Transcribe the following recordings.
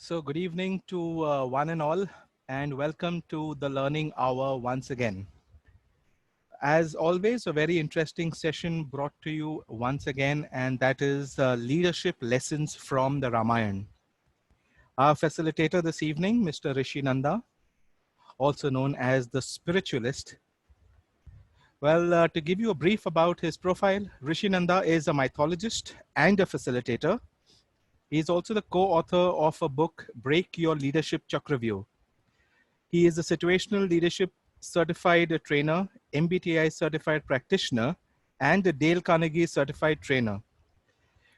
So good evening to one and all, and welcome to the Learning Hour once again. As always, a very interesting session brought to you once again, and that is leadership lessons from the Ramayana. Our facilitator this evening, Mr. Rishi Nanda, also known as the spiritualist. Well, to give you a brief about his profile, Rishi Nanda is a mythologist and a facilitator. He is also the co-author of a book, Break Your Leadership Chakravyuh. He is a situational leadership certified trainer, MBTI certified practitioner, and a Dale Carnegie certified trainer.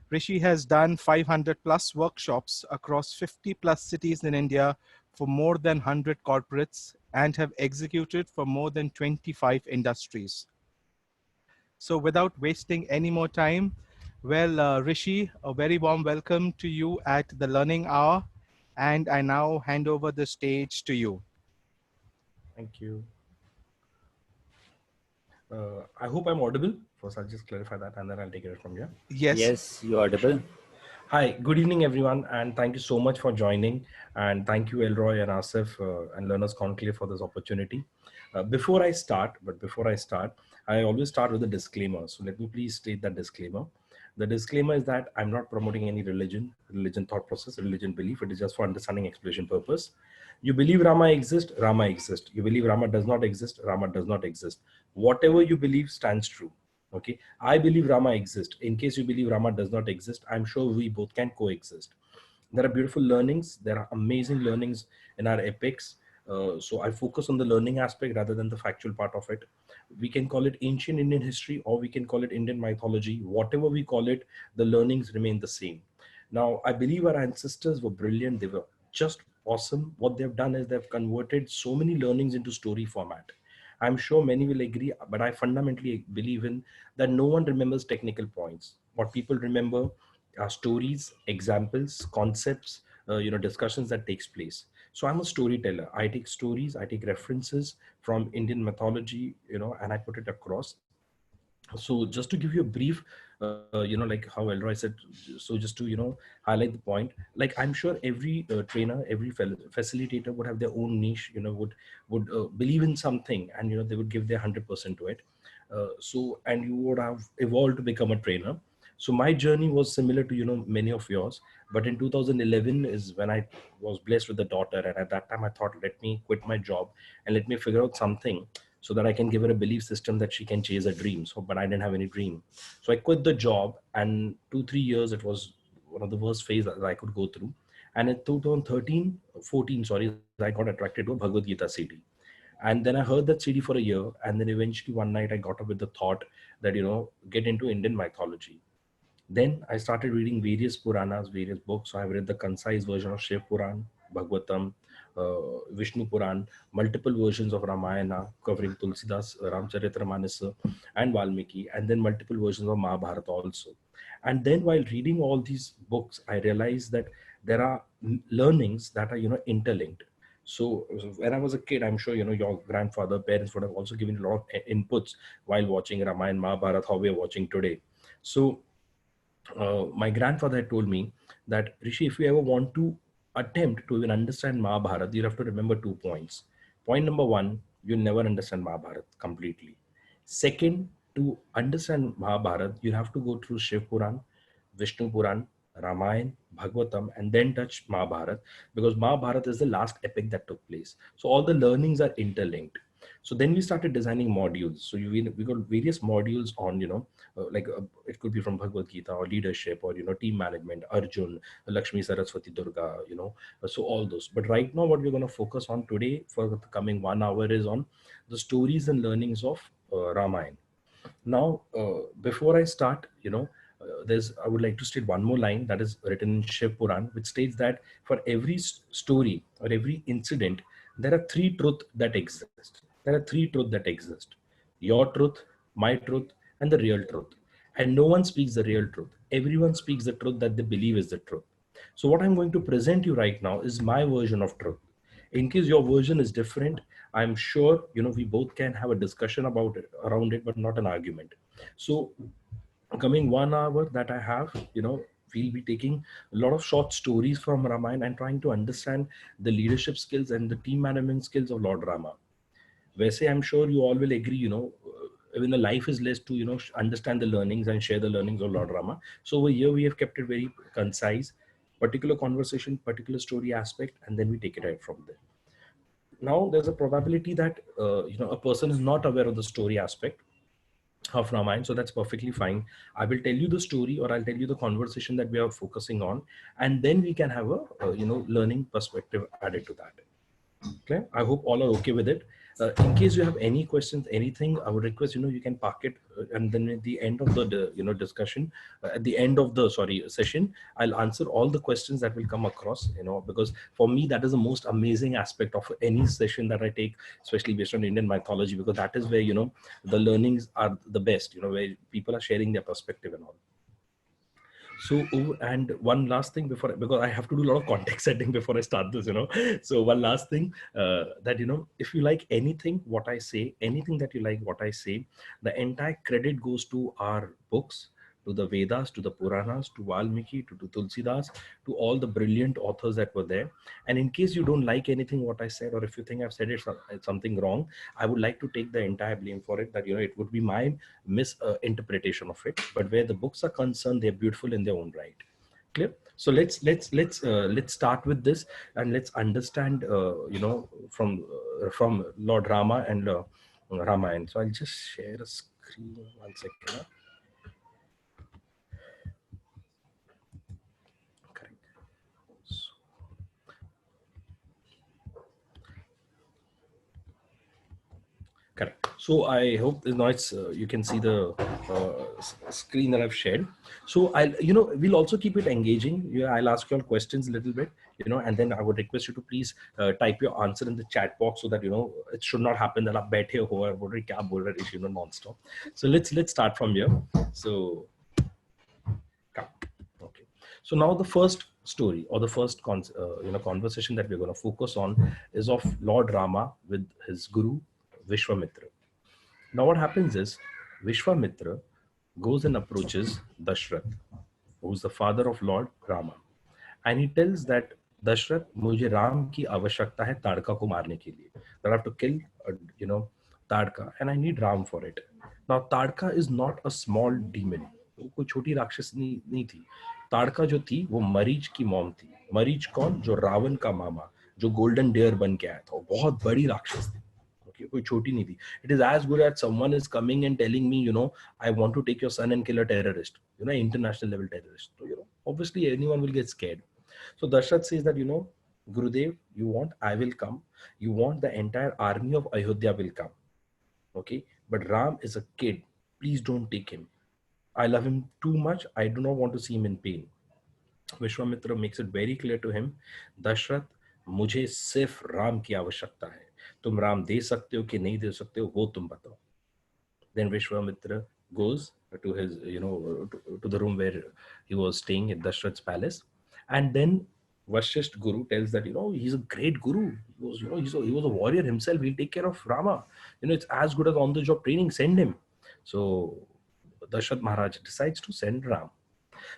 Rishi has done 500 plus workshops across 50 plus cities in India for more than 100 corporates and have executed for more than 25 industries. So without wasting any more time, well, Rishi, a very warm welcome to you at the Learning Hour. And I now hand over the stage to you. Thank you. I hope I'm audible. First, I'll just clarify that and then I'll take it from here. Yes. Yes, you're audible. Hi, good evening, everyone, and thank you so much for joining. And thank you, Elroy and Asif and Learners Conclave for this opportunity. Before I start, I always start with a disclaimer. So let me please state that disclaimer. The disclaimer is that I'm not promoting any religion thought process, religion belief. It is just for understanding exploration purpose. You believe Rama exists, Rama exists. You believe Rama does not exist, Rama does not exist. Whatever you believe stands true. Okay, I believe Rama exists. In case you believe Rama does not exist, I'm sure we both can coexist. There are beautiful learnings. There are amazing learnings in our epics. So I focus on the learning aspect rather than the factual part of it. We can call it ancient Indian history or we can call it Indian mythology. Whatever we call it, the learnings remain the same. Now, I believe our ancestors were brilliant. They were just awesome. What they've done is they've converted so many learnings into story format. I'm sure many will agree, but I fundamentally believe in that no one remembers technical points. What people remember are stories, examples, concepts, discussions that takes place. So I'm a storyteller. I take stories, I take references from Indian mythology, and I put it across. So just to give you a brief, like how Elroy said, so just to, highlight the point, like I'm sure every trainer, every facilitator would have their own niche, would believe in something and, they would give their 100% to it. And you would have evolved to become a trainer. So my journey was similar to, many of yours, but in 2011 is when I was blessed with a daughter. And at that time I thought, let me quit my job and let me figure out something so that I can give her a belief system that she can chase her dreams. So, but I didn't have any dream. So I quit the job, and 2-3 years, it was one of the worst phases that I could go through. And in 2013, 14, sorry, I got attracted to a Bhagavad Gita CD. And then I heard that CD for a year. And then eventually one night I got up with the thought that, get into Indian mythology. Then I started reading various Puranas, various books. So I've read the concise version of Shiv Puran, Bhagavatam, Vishnu Puran, multiple versions of Ramayana covering Tulsidas, Ramcharitramanas, and Valmiki, and then multiple versions of Mahabharata also. And then while reading all these books, I realized that there are learnings that are, interlinked. So when I was a kid, I'm sure, your grandfather, parents would have also given a lot of inputs while watching Ramayana, Mahabharata, how we are watching today. So my grandfather had told me that, Rishi, if you ever want to attempt to even understand Mahabharata, you have to remember 2 points. Point number one, you'll never understand Mahabharata completely. Second, to understand Mahabharata, you have to go through Shiv Puran, Vishnu Puran, Ramayana, Bhagavatam, and then touch Mahabharata, because Mahabharata is the last epic that took place. So all the learnings are interlinked. So then we started designing modules. So we got various modules on, it could be from Bhagavad Gita or leadership or, team management, Arjun, Lakshmi, Saraswati, Durga, so all those. But right now, what we're going to focus on today for the coming 1 hour is on the stories and learnings of Ramayana. Now, before I start, I would like to state one more line that is written in Shiv Puran, which states that for every story or every incident, there are three truths that exist. There are three truths that exist: your truth, my truth, and the real truth. And no one speaks the real truth. Everyone speaks the truth that they believe is the truth. So what I'm going to present you right now is my version of truth. In case your version is different, I'm sure, we both can have a discussion about it, around it, but not an argument. So coming 1 hour that I have, we'll be taking a lot of short stories from Ramayana and trying to understand the leadership skills and the team management skills of Lord Rama. Where I'm sure you all will agree, when the life is less to, understand the learnings and share the learnings of Lord Rama. So over here, we have kept it very concise, particular conversation, particular story aspect, and then we take it right from there. Now, there's a probability that, a person is not aware of the story aspect of Ramayana, so that's perfectly fine. I will tell you the story, or I'll tell you the conversation that we are focusing on, and then we can have a, learning perspective added to that. Okay, I hope all are okay with it. In case you have any questions, anything, I would request, you can park it, and then at the end of the discussion, at the end of the session, I'll answer all the questions that will come across, because for me that is the most amazing aspect of any session that I take, especially based on Indian mythology, because that is where the learnings are the best, where people are sharing their perspective and all. So, and one last thing because I have to do a lot of context setting before I start this, So one last thing, that, if you like anything, what I say, anything that you like, what I say, the entire credit goes to our books, to the Vedas, to the Puranas, to Valmiki, to Tulsidas, to all the brilliant authors that were there. And in case you don't like anything what I said, or if you think I've said something wrong, I would like to take the entire blame for it, that, it would be my misinterpretation of it. But where the books are concerned, they're beautiful in their own right. Clear? So let's start with this, and let's understand, from Lord Rama and Ramayana. So I'll just share a screen, 1 second. Correct. Correct. So I hope now you can see the screen that I've shared. So we'll also keep it engaging. Yeah, I'll ask you all questions a little bit, and then I would request you to please type your answer in the chat box, so that, it should not happen that आप बैठे हो और बोल रहे क्या बोल रहे ऋषि, non-stop. So let's start from here. So, come. Okay. So now the first story, or the first conversation that we're going to focus on is of Lord Rama with his guru Vishwamithra. Now what happens is, Vishwamithra goes and approaches Dashrath, who's the father of Lord Rama, and he tells that Dashrath, मुझे राम की आवश्यकता है ताड़का को मारने के लिए. That I have to kill, Tadaka, and I need Ram for it. Now Tadaka is not a small demon. वो कोई छोटी राक्षस नहीं थी. ताड़का जो थी वो मरीच की मॉम थी. मरीच कौन? जो रावण का मामा, जो गोल्डन डेयर बन के आया था. बहुत बड़ी राक्षस थी. कोई छोटी नहीं थी. It is as good as someone is coming and telling me, I want to take your son and kill a terrorist, international level terrorist. So, obviously anyone will get scared. So Dashrath says that, Gurudev, you want, I will come. You want, the entire army of Ayodhya will come. Okay. But Ram is a kid. Please don't take him. I love him too much. I do not want to see him in pain. Vishwamitra makes it very clear to him, Dashrath, मुझे सिर्फ राम की आवश्यकता है. तुम राम दे सकते हो कि नहीं दे सकते हो, वो तुम बताओ. Then Vishwamitra goes to his, to the room where he was staying at Dashrath's palace, and then Vashisht Guru tells that, he's a great guru. He was, he was a warrior himself. He'll take care of Rama. It's as good as on-the-job training. Send him. So Dashrath Maharaj decides to send Ram.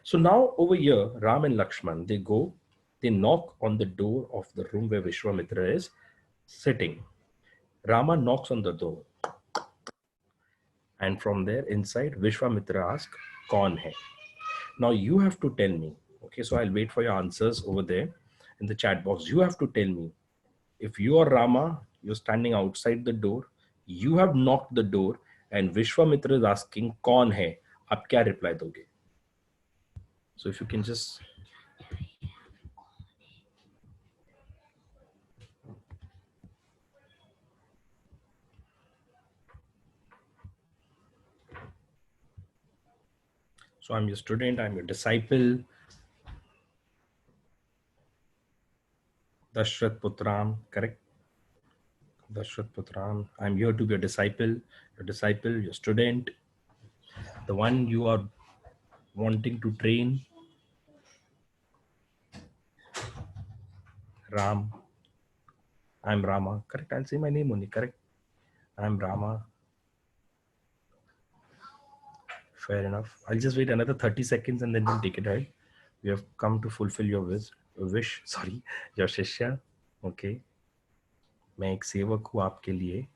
So now over here, Ram and Lakshman, they knock on the door of the room where Vishwamitra is sitting. Rama knocks on the door. And from there inside, Vishwamitra asks, Kaun hai? Now you have to tell me. Okay, so I'll wait for your answers over there in the chat box. You have to tell me, if you are Rama, you're standing outside the door, you have knocked the door, and Vishwamitra is asking, Kaun hai? Aap kya reply doge? So if you can just... So I'm your student, I'm your disciple. Dashrath Putram, correct? Dashrath Putram. I'm here to be a disciple, your student, the one you are wanting to train. Ram. I'm Rama. Correct. I'll say my name only. Correct. I'm Rama. Fair enough. I'll just wait another 30 seconds and then we'll take it ahead. You have come to fulfill your wish. Sorry, your shishya. Okay, मैं एक सेवक हूँ आपके लिए.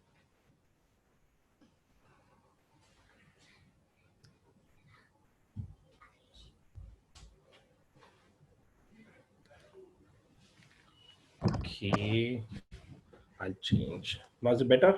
Okay, I'll change. Was it better?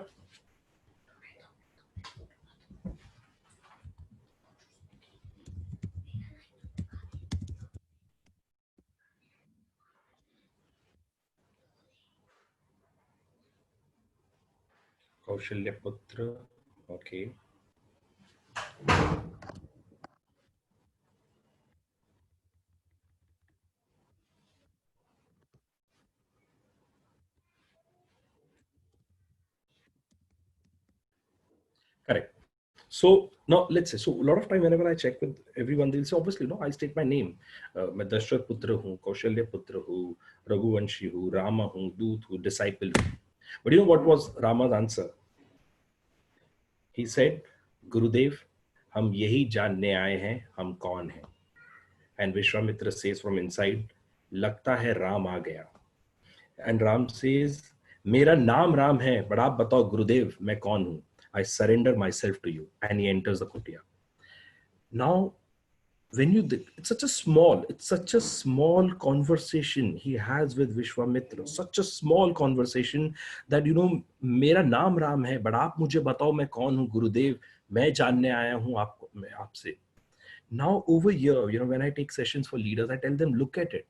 Kaushalya Putra. Okay. Correct. So now let's say, so a lot of time whenever I check with everyone, they'll say, obviously, no, I'll state my name. मैं दशरथ पुत्र हूँ, कौशल्य पुत्र हूँ, रघुवंशी हूँ, Rama हूँ, दूत हूँ, disciple हूँ. But you know what was Rama's answer? He said, Gurudev, हम यही जानने आए हैं, हम कौन हैं. And Vishwamithra says from inside, लगता है राम आ गया. And Ram says, मेरा नाम राम है, but आप बताओ गुरुदेव मैं कौन हूँ. I surrender myself to you. And he enters the kutia. Now, when you it's such a small conversation he has with Vishwamitra, such a small conversation that मेरा नाम राम है, but आप मुझे बताओ मैं कौन हूँ गुरुदेव, मैं जानने आया हूँ आपको, मैं आपसे. Now over here, when I take sessions for leaders, I tell them, look at it.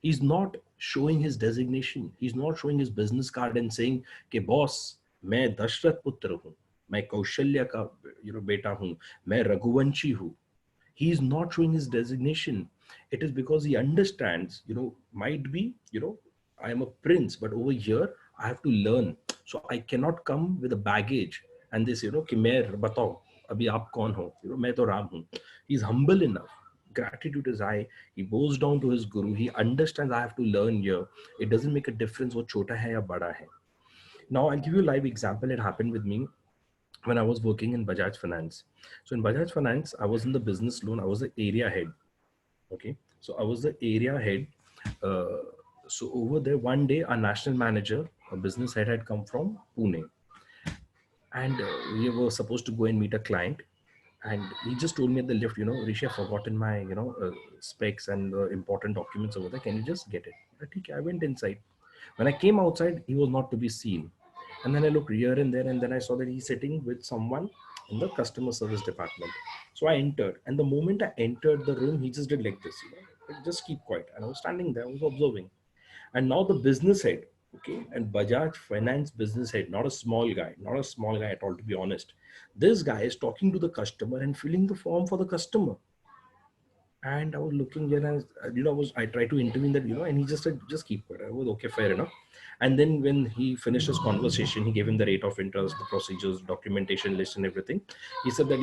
He's not showing his designation. He's not showing his business card and saying, "Ke boss, मैं दशरथ पुत्र हूँ, मैं कौशल्य का बेटा हूँ, मैं रघुवंशी हूँ." He is not showing his designation. It is because he understands, might be, I am a prince, but over here I have to learn. So I cannot come with a baggage and this, कि मैं बताओ अभी आप कौन हो, मैं तो राम हूँ. He's humble enough. Gratitude is high. He bows down to his guru. He understands I have to learn here. It doesn't make a difference वो छोटा है या बड़ा है. Now I'll give you a live example. It happened with me when I was working in Bajaj Finance. So in Bajaj Finance, I was in the business loan. I was the area head. Okay. So I was the area head. Uh, so over there, one day, our national manager, a business head, had come from Pune, and we were supposed to go and meet a client. And he just told me at the lift, Rishi, I've forgotten my, specs and important documents over there. Can you just get it? Okay, I went inside. When I came outside, he was not to be seen. And then I looked here and there, and then I saw that he's sitting with someone in the customer service department. So I entered, and the moment I entered the room, he just did like this, like, just keep quiet. And I was standing there, I was observing. And now the business head, okay, and Bajaj Finance business head, not a small guy at all, to be honest. This guy is talking to the customer and filling the form for the customer. And I was looking there, and I tried to intervene that, and he just said, just keep quiet. I was okay, fair enough. And then when he finished his conversation, he gave him the rate of interest, the procedures, documentation list, and everything. He said that,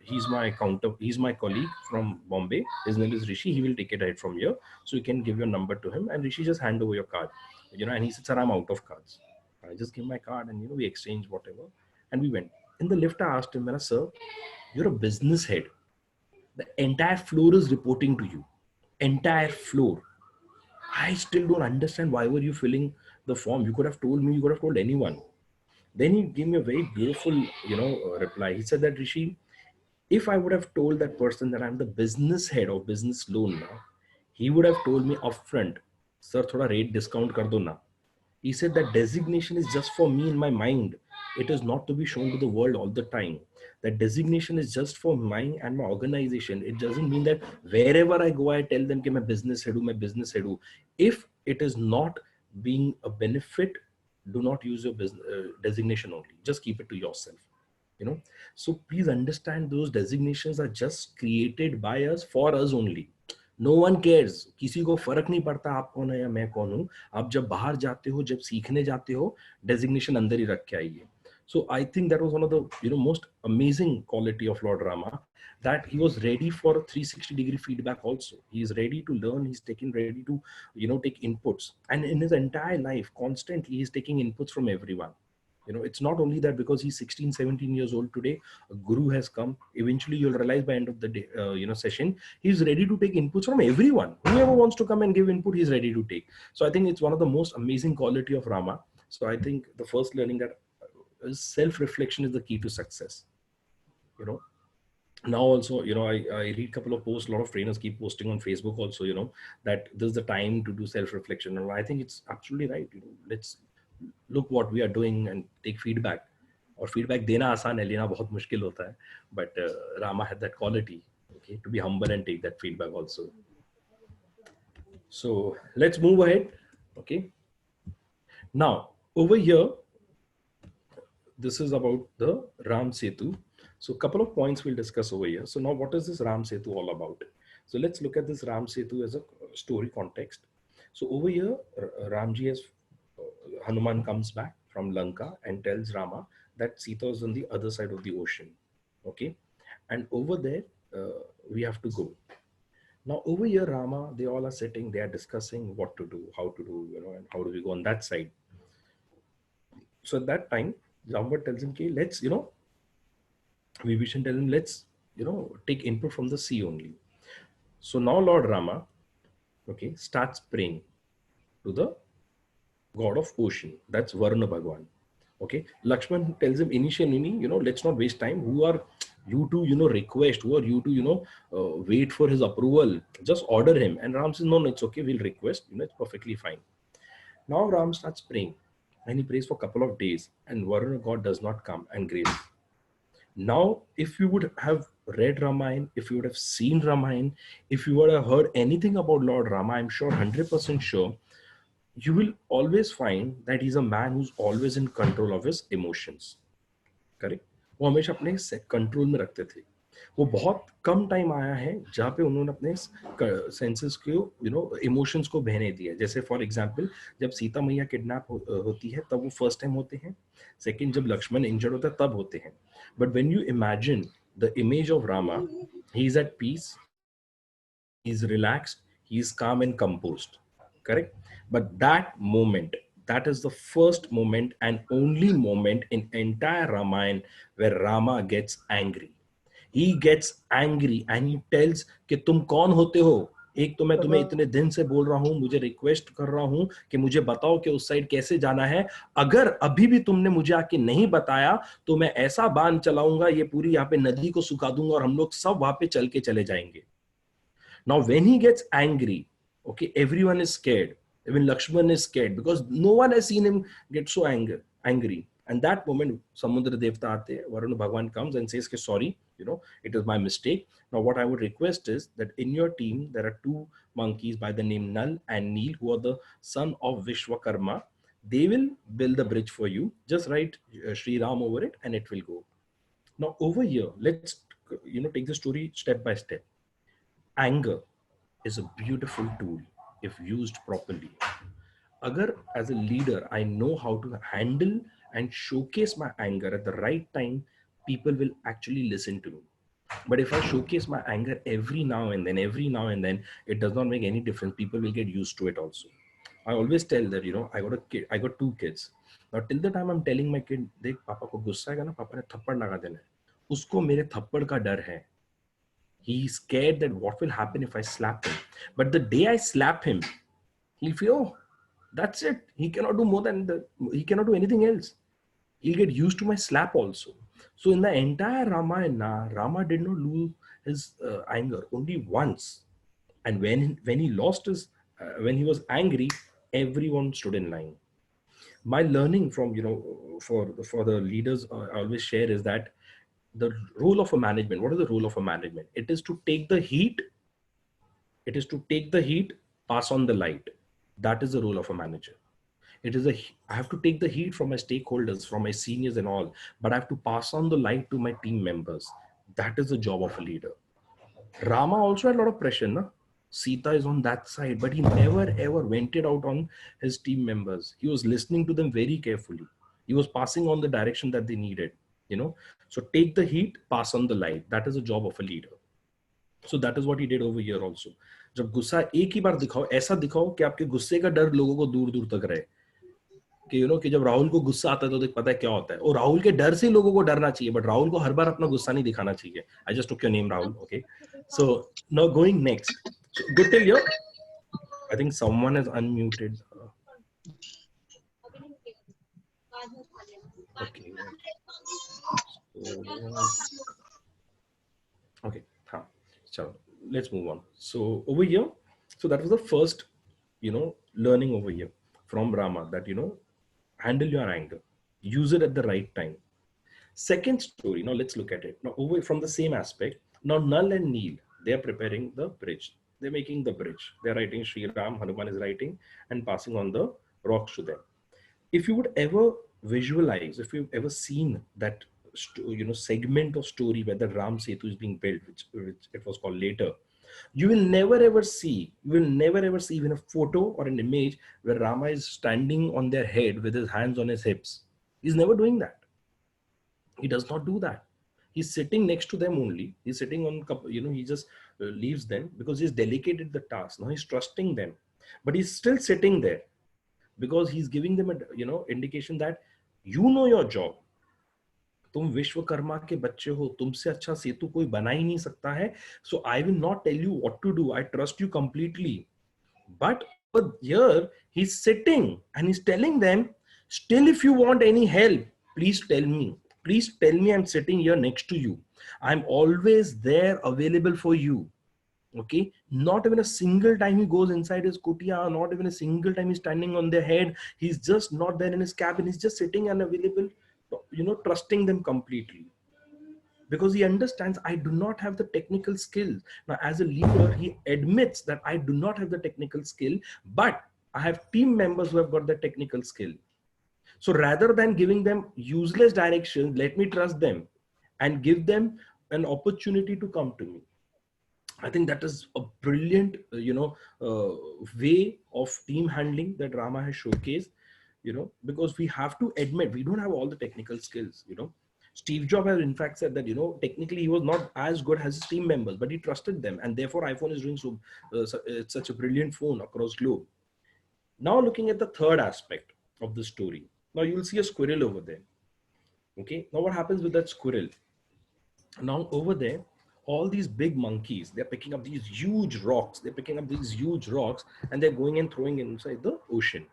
he's my colleague from Bombay. His name is Rishi. He will take it right from here. So you can give your number to him, and Rishi just hand over your card. And he said, sir, I'm out of cards. I just gave my card, and we exchanged whatever, and we went. In the lift, I asked him, sir, you're a business head. The entire floor is reporting to you. Entire floor. I still don't understand why were you filling the form. You could have told me, you could have told anyone. Then he gave me a very beautiful, reply. He said that, Rishi, if I would have told that person that I'm the business head of business loan now, he would have told me upfront, sir, thoda rate discount kar do na. He said that designation is just for me in my mind. It is not to be shown to the world all the time. That designation is just for mine and my organization. It doesn't mean that wherever I go, I tell them that my business head, my business head. If it is not being a benefit, do not use your business designation only. Just keep it to yourself. So please understand those designations are just created by us for us only. No one cares. किसी को फर्क नहीं पड़ता आप कौन है या मैं कौन हूं. आप जब बाहर जाते हो, जब सीखने जाते हो, डेजिग्नेशन अंदर ही रख के आइए. So I think that was one of the most amazing quality of Lord Rama, that he was ready for a 360-degree feedback also. He is ready to learn. He's taking ready to take inputs, and in his entire life constantly he's taking inputs from everyone. It's not only that because he's 16, 17 years old today, a guru has come. Eventually, you'll realize by end of the day, session, he's ready to take inputs from everyone. Whoever wants to come and give input, he's ready to take. So I think it's one of the most amazing quality of Rama. So I think the first learning that self-reflection is the key to success. Now also, I read a couple of posts, a lot of trainers keep posting on Facebook also, that there's the time to do self-reflection. And I think it's absolutely right. Let's look what we are doing and take feedback. Or feedback देना आसान है, लेना बहुत मुश्किल होता है. But Rama had that quality, okay, to be humble and take that feedback also. So let's move ahead. Okay. Now over here, this is about the Ram Setu. So a couple of points we'll discuss over here. So now what is this Ram Setu all about? So let's look at this Ram Setu as a story context. So over here, Ramji has, Hanuman comes back from Lanka and tells Rama that Sita is on the other side of the ocean. Okay. And over there, we have to go. Now over here, Rama, they all are sitting, they are discussing what to do, how to do, and how do we go on that side. So at that time, Jambal tells him, okay, let's, Vibhishan tells him, let's, take input from the sea only. So now Lord Rama, okay, starts praying to the god of ocean. That's Varuna Bhagwan. Okay. Lakshman tells him initially, let's not waste time. Who are you to, request? Who are you to, wait for his approval? Just order him. And Ram says, no, it's okay. We'll request. It's perfectly fine. Now Ram starts praying. And he prays for a couple of days. And Varuna god does not come and grace. Now, if you would have read Ramayana, if you would have seen Ramayana, if you would have heard anything about Lord Rama, I'm sure, 100% sure, you will always find that he's a man who's always in control of his emotions. Correct? वो हमेशा अपने control में रखते थे. वो बहुत कम time आया है जहाँ पे उन्होंने अपने सेंसेस को इमोशंस को बहने दिया. जैसे फॉर एग्जांपल जब सीता मैया किडनैप होती है तब वो फर्स्ट टाइम होते हैं. सेकंड जब लक्ष्मण इंजर्ड होता है तब होते हैं. But when you imagine the image of Rama, he is at peace, he is relaxed, he is calm and composed. Correct? But that moment, that is the first moment and only moment in entire Ramayana where Rama gets angry. He gets angry and he tells कि तुम कौन होते हो? एक तो मैं तुम्हें इतने दिन से बोल रहा हूं, मुझे रिक्वेस्ट कर रहा हूं कि मुझे बताओ कि उस साइड कैसे जाना है. अगर अभी भी तुमने मुझे आके नहीं बताया तो मैं ऐसा बाण चलाऊंगा, ये पूरी यहाँ पे नदी को सुखा दूंगा और हम लोग सब वहां पे चल के चले जाएंगे. Now when he gets angry, okay, everyone is scared. Even Lakshman is scared because no one has seen him get so angry. And that moment, Samudra Devta aate, Varuna Bhagwan comes and says, sorry, it is my mistake. Now what I would request is that in your team, there are two monkeys by the name Nal and Neel, who are the son of Vishwakarma. They will build the bridge for you. Just write Sri Ram over it and it will go. Now over here, let's, take the story step by step. Anger is a beautiful tool if used properly. Agar as a leader, I know how to handle and showcase my anger at the right time, people will actually listen to me. But if I showcase my anger every now and then, it does not make any difference. People will get used to it also. I always tell that, I got a kid, I got two kids. Now till the time I'm telling my kid, देख पापा को गुस्सा आएगा ना, पापा ने थप्पड़ लगा देना है. उसको मेरे थप्पड़ का डर है. He's scared that what will happen if I slap him. But the day I slap him, he'll feel, oh, that's it. He cannot do more than he cannot do anything else. He'll get used to my slap also. So in the entire Ramayana, Rama did not lose his anger only once. And when he lost his, when he was angry, everyone stood in line. My learning from, for the leaders I always share is that the role of a management, what is the role of a management? It is to take the heat. It is to take the heat, pass on the light. That is the role of a manager. I have to take the heat from my stakeholders, from my seniors and all, but I have to pass on the light to my team members. That is the job of a leader. Rama also had a lot of pressure, no? Sita is on that side, but he never ever vented out on his team members. He was listening to them very carefully. He was passing on the direction that they needed, So take the heat, pass on the light. That is the job of a leader. So that is what he did over here also. जब गुस्सा एक ही बार दिखाओ, ऐसा दिखाओ कि आपके गुस्से का डर लोगों को दूर दूर तक रहे. कि कि जब राहुल को गुस्सा आता है तो देख पता है क्या होता है, और राहुल के डर से लोगों को डरना चाहिए, बट राहुल को हर बार अपना गुस्सा नहीं दिखाना चाहिए. I just took your name Rahul. Okay, so now going next. So good till here. I think someone has unmuted. Okay. Okay. Huh. So let's move on. So over here, so that was the first, learning over here from Rama, that, handle your anger, use it at the right time. Second story, now let's look at it. Now, over from the same aspect, now Nal and Neel, they are preparing the bridge. They're making the bridge. They're writing Sri Ram, Hanuman is writing and passing on the rocks to them. If you would ever visualize, if you've ever seen that, segment of story where the Ram Setu is being built, which it was called later, you will never ever see even a photo or an image where Rama is standing on their head with his hands on his hips. He's never doing that. He does not do that. He's sitting next to them only. He's sitting on, he just leaves them because he's delegated the task. Now he's trusting them, but he's still sitting there because he's giving them a, indication that you know your job. तुम विश्वकर्मा के बच्चे हो, तुमसे अच्छा सेतु कोई बना ही नहीं सकता है. So I will not tell you what to do. I trust you completely. But over here, he's sitting and he's telling them, still, if you want any help, please tell me. Please tell me. I'm sitting here next to you. I'm always there available for you. Okay. Not even a single time he goes inside his kutia, not even a single time he's standing on their head. He's just not there in his cabin. He's just sitting and available, trusting them completely, because he understands I do not have the technical skills. Now, as a leader, he admits that I do not have the technical skill, but I have team members who have got the technical skill. So rather than giving them useless directions, let me trust them and give them an opportunity to come to me. I think that is a brilliant, way of team handling that Rama has showcased, because we have to admit we don't have all the technical skills. Steve Jobs has in fact said that, technically he was not as good as his team members, but he trusted them. And therefore iPhone is doing it's such a brilliant phone across globe. Now looking at the third aspect of the story. Now you'll see a squirrel over there. Okay. Now what happens with that squirrel? Now over there, all these big monkeys, they're picking up these huge rocks. They're picking up these huge rocks and they're going and throwing inside the ocean.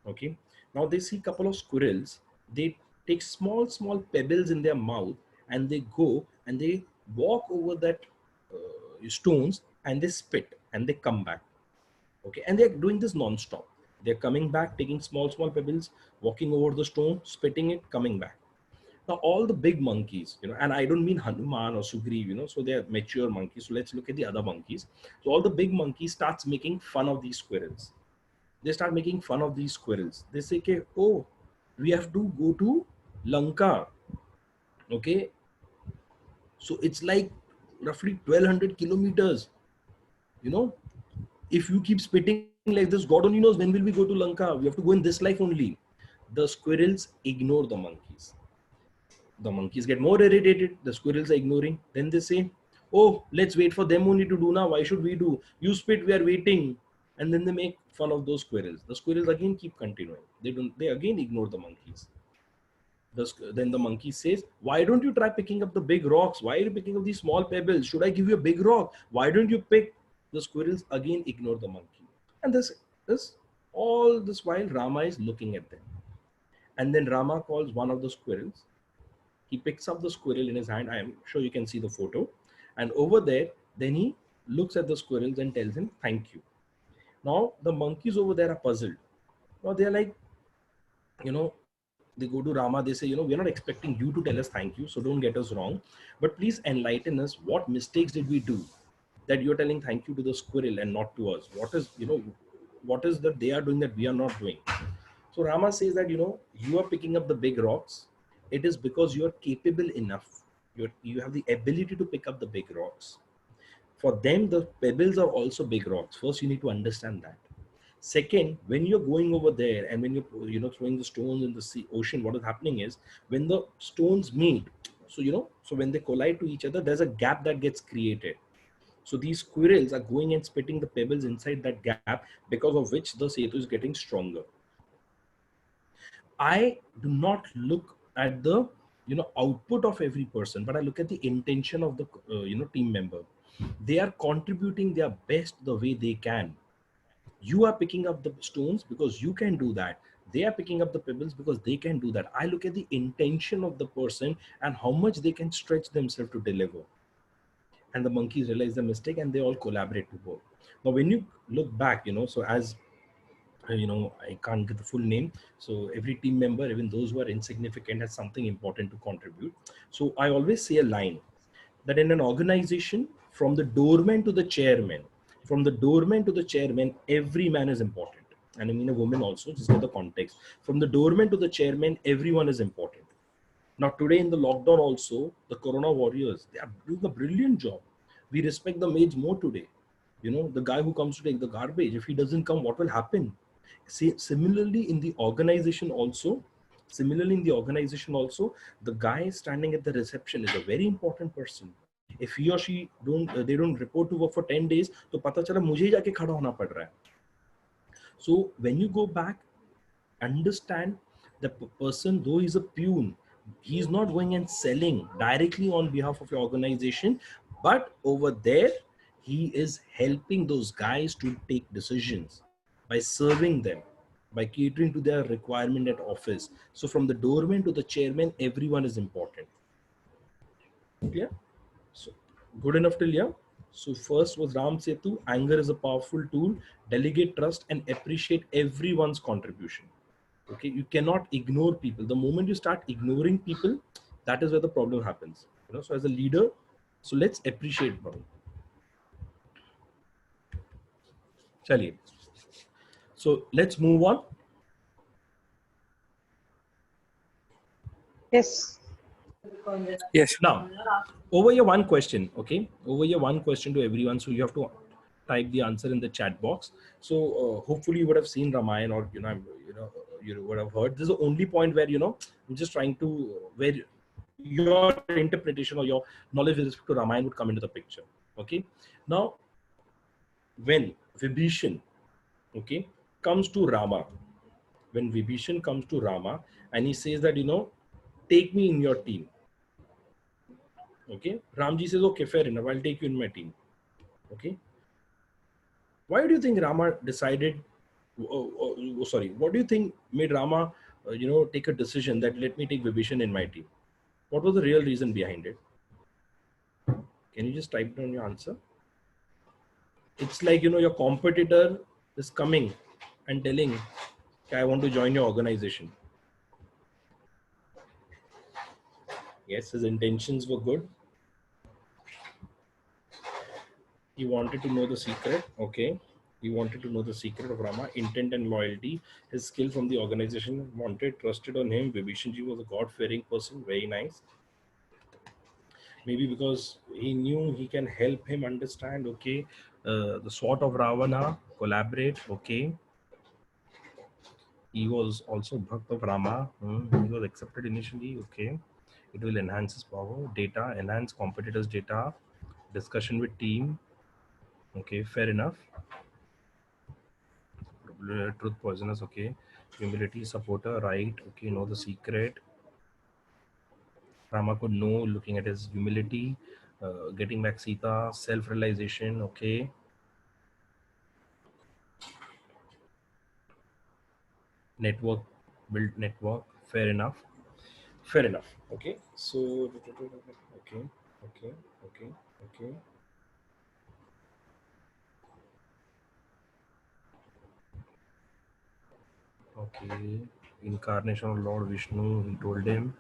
Okay. Now they see a couple of squirrels. They take small pebbles in their mouth and they go and they walk over that stones and they spit and they come back. Okay. And they're doing this non-stop. They're coming back, taking small pebbles, walking over the stone, spitting it, coming back. Now, all the big monkeys, and I don't mean Hanuman or Sugriv, so they're mature monkeys. So let's look at the other monkeys. So all the big monkeys starts making fun of these squirrels. They start making fun of these squirrels. They say, okay, oh, we have to go to Lanka. Okay. So it's like roughly 1200 kilometers. If you keep spitting like this, God only knows when will we go to Lanka. We have to go in this life only. The squirrels ignore the monkeys. The monkeys get more irritated. The squirrels are ignoring. Then they say, oh, let's wait for them only to do now. Why should we do? You spit, we are waiting. And then they make fun of those squirrels. The squirrels again keep continuing. They again ignore the monkeys. Then the monkey says, why don't you try picking up the big rocks? Why are you picking up these small pebbles? Should I give you a big rock? Why don't you pick? The squirrels again ignore the monkey. And all this while Rama is looking at them. And then Rama calls one of the squirrels. He picks up the squirrel in his hand. I am sure you can see the photo. And over there, then he looks at the squirrels and tells him, thank you. Now, the monkeys over there are puzzled. Now, they're like, they go to Rama, they say, we're not expecting you to tell us thank you, so don't get us wrong. But please enlighten us. What mistakes did we do that you're telling thank you to the squirrel and not to us? What is that they are doing that we are not doing? So Rama says that, you are picking up the big rocks. It is because you are capable enough. You have the ability to pick up the big rocks. For them, the pebbles are also big rocks. First, you need to understand that. Second, when you're going over there and when you're throwing the stones in the ocean, what is happening is when the stones meet, so when they collide to each other, there's a gap that gets created. So these squirrels are going and spitting the pebbles inside that gap, because of which the setu is getting stronger. I do not look at the output of every person, but I look at the intention of the team member. They are contributing their best the way they can. You are picking up the stones because you can do that. They are picking up the pebbles because they can do that. I look at the intention of the person and how much they can stretch themselves to deliver. And the monkeys realize the mistake and they all collaborate to work. Now when you look back, so as I can't get the full name, so every team member, even those who are insignificant, has something important to contribute. So I always say a line that in an organization, from the doorman to the chairman, every man is important. And I mean a woman also, just get the context. From the doorman to the chairman, everyone is important. Now today in the lockdown also, the corona warriors, they are doing a brilliant job. We respect the maids more today. The guy who comes to take the garbage, if he doesn't come, what will happen? See, similarly in the organization also, the guy standing at the reception is a very important person. If he or she they don't report to work for 10 days, तो पता चला मुझे ही जाके खड़ा होना पड़ रहा है. So when you go back, understand the person, though he's a peon, he's not going and selling directly on behalf of your organization, but over there he is helping those guys to take decisions by serving them, by catering to their requirement at office. So from the doorman to the chairman, everyone is important. Clear? So good enough till here. So first was Ram Setu. Anger is a powerful tool. Delegate trust and appreciate everyone's contribution. Okay, you cannot ignore people. The moment you start ignoring people, that is where the problem happens. So as a leader, so let's appreciate bro. Chaliye. So let's move on. Yes. Yes. Now, over here one question, okay? Over here one question to everyone. So you have to type the answer in the chat box. So hopefully you would have seen Ramayana, or you would have heard. This is the only point where I'm just trying to where your interpretation or your knowledge with respect to Ramayana would come into the picture. Okay. Now, when Vibhishan, okay, comes to Rama, and he says that take me in your team. Okay, Ramji says, okay, fair enough, I'll take you in my team. Okay, why do you think Rama decided? What do you think made Rama, take a decision that let me take Vibhishan in my team? What was the real reason behind it? Can you just type down your answer? It's like your competitor is coming and telling, okay, I want to join your organization. Yes, his intentions were good. He wanted to know the secret. Okay. He wanted to know the secret of Rama, intent and loyalty. His skill from the organization wanted, trusted on him. Vibhishanji was a God-fearing person. Very nice. Maybe because he knew he can help him understand, okay, the sword of Ravana, collaborate, okay. He was also Bhakt of Rama. He was accepted initially, okay. It will enhance his power. Data, enhance competitors' data. Discussion with team. Okay, fair enough. Truth poisonous, okay. Humility, supporter, right, okay. Know the secret. Rama could know looking at his humility. Getting back Sita, self-realization, okay. Network, build network, fair enough. Okay, so okay, okay. Okay, incarnation of Lord Vishnu, he told him,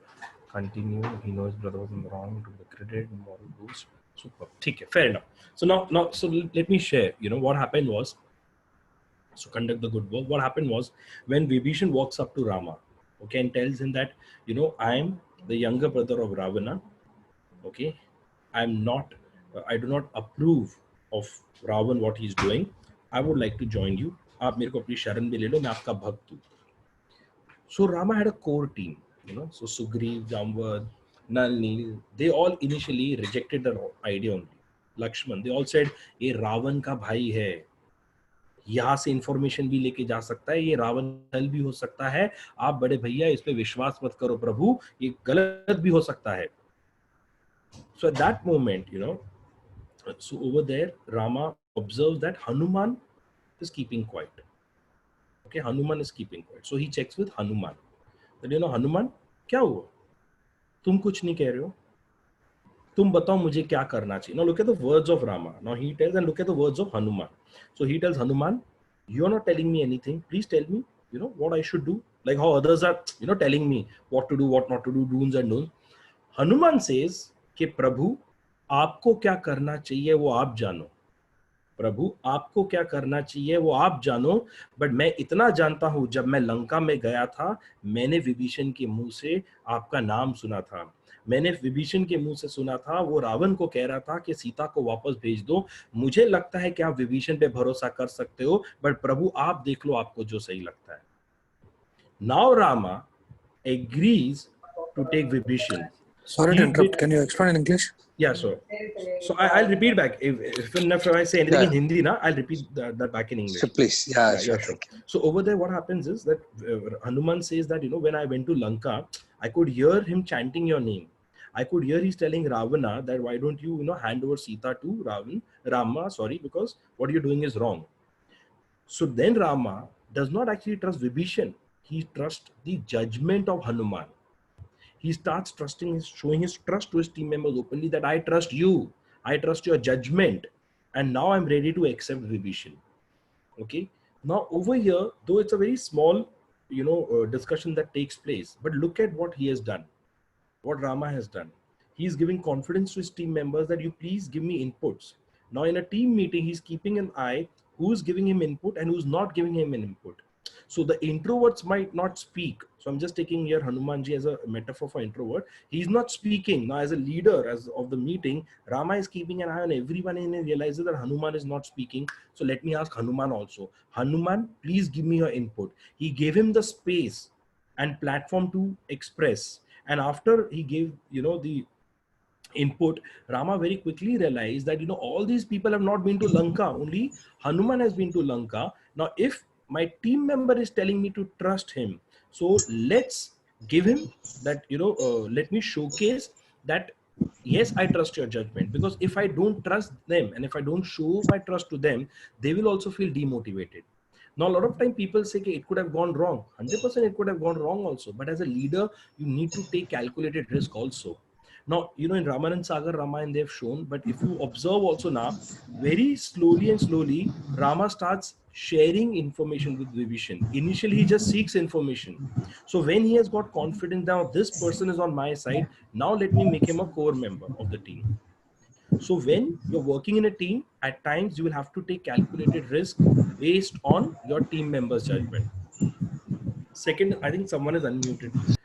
continue, he knows brother was wrong, to the credit, moral boost. Super. Okay, fair enough. So now, so let me share, what happened was, so conduct the good work. What happened was, when Vibhishan walks up to Rama, okay, and tells him that, I am the younger brother of Ravana, okay, I do not approve of Ravan, what he's doing. I would like to join you. आप मेरे को अपनी शरण में ले लो, मैं आपका भक्त हूँ. So Rama had a core team, so Sugriv, Jamvad, Nal, Neel, they all initially rejected the idea only. Lakshman, they all said, "ये रावण का भाई है." यहाँ से इंफॉर्मेशन भी लेके जा सकता है, ये रावण छल भी हो सकता है, आप बड़े भैया इस पे विश्वास मत करो प्रभु, ये गलत भी हो सकता है. So at that moment, so over there, Rama observes that Hanuman is keeping quiet. Okay, Hanuman is keeping quiet. So he checks with Hanuman. That, Hanuman, क्या हुआ? तुम कुछ नहीं कह रहे हो? तुम बताओ मुझे क्या करना चाहिए? Now look at the words of Rama. Now he tells, and look at the words of Hanuman. So he tells Hanuman, you are not telling me anything. Please tell me, what I should do. Like how others are, telling me what to do, what not to do, do's and don'ts. Hanuman says कि प्रभु आपको क्या करना चाहिए वो आप जानो. प्रभु आपको क्या करना चाहिए वो आप जानो. बट मैं इतना जानता हूं, जब मैं लंका में गया था, मैंने विभीषण के मुंह से आपका नाम सुना था. मैंने विभीषण के मुंह से सुना था, वो रावण को कह रहा था कि सीता को वापस भेज दो. मुझे लगता है कि आप विभीषण पे भरोसा कर सकते हो, बट प्रभु आप देख लो आपको जो सही लगता है. Now Rama agrees to take Vibhishan. Sorry to He interrupt. did. Can you explain in English? Yeah, sure. So I'll repeat back. If I say anything Yeah, in Hindi, I'll repeat that back in English. sure, please. Yeah, Yeah, sure. yeah, sure. So over there, what happens is that Hanuman says that, when I went to Lanka, I could hear him chanting your name. I could hear he's telling Ravana that why don't you, hand over Sita to Rama, sorry, because what you're doing is wrong. So then Rama does not actually trust Vibhishan. He trusts the judgment of Hanuman. He starts showing his trust to his team members openly, that I trust you, I trust your judgment, and now I'm ready to accept Vibhishan. Okay. Now over here, though it's a very small, discussion that takes place, but look at what he has done, what Rama has done. He's giving confidence to his team members that you please give me inputs. Now in a team meeting, he's keeping an eye who's giving him input and who's not giving him an input. So the introverts might not speak. So I'm just taking here Hanumanji as a metaphor for introvert. He's not speaking. Now as a leader of the meeting, Rama is keeping an eye on everyone and he realizes that Hanuman is not speaking. So let me ask Hanuman also. Hanuman, please give me your input. He gave him the space and platform to express. And after he gave, the input, Rama very quickly realized that, all these people have not been to Lanka. Only Hanuman has been to Lanka. Now, if my team member is telling me to trust him, so let's give him that, let me showcase that, yes, I trust your judgment. Because if I don't trust them and if I don't show my trust to them, they will also feel demotivated. Now, a lot of time people say it could have gone wrong. 100% it could have gone wrong also. But as a leader, you need to take calculated risk also. Now, in Raman Sagar, Ramayana, they've shown, but if you observe also now, very slowly and slowly, Rama starts sharing information with Vibhishan. Initially, he just seeks information. So when he has got confidence, now this person is on my side, now let me make him a core member of the team. So when you're working in a team, at times you will have to take calculated risk based on your team members' judgment. Second, I think someone is unmuted.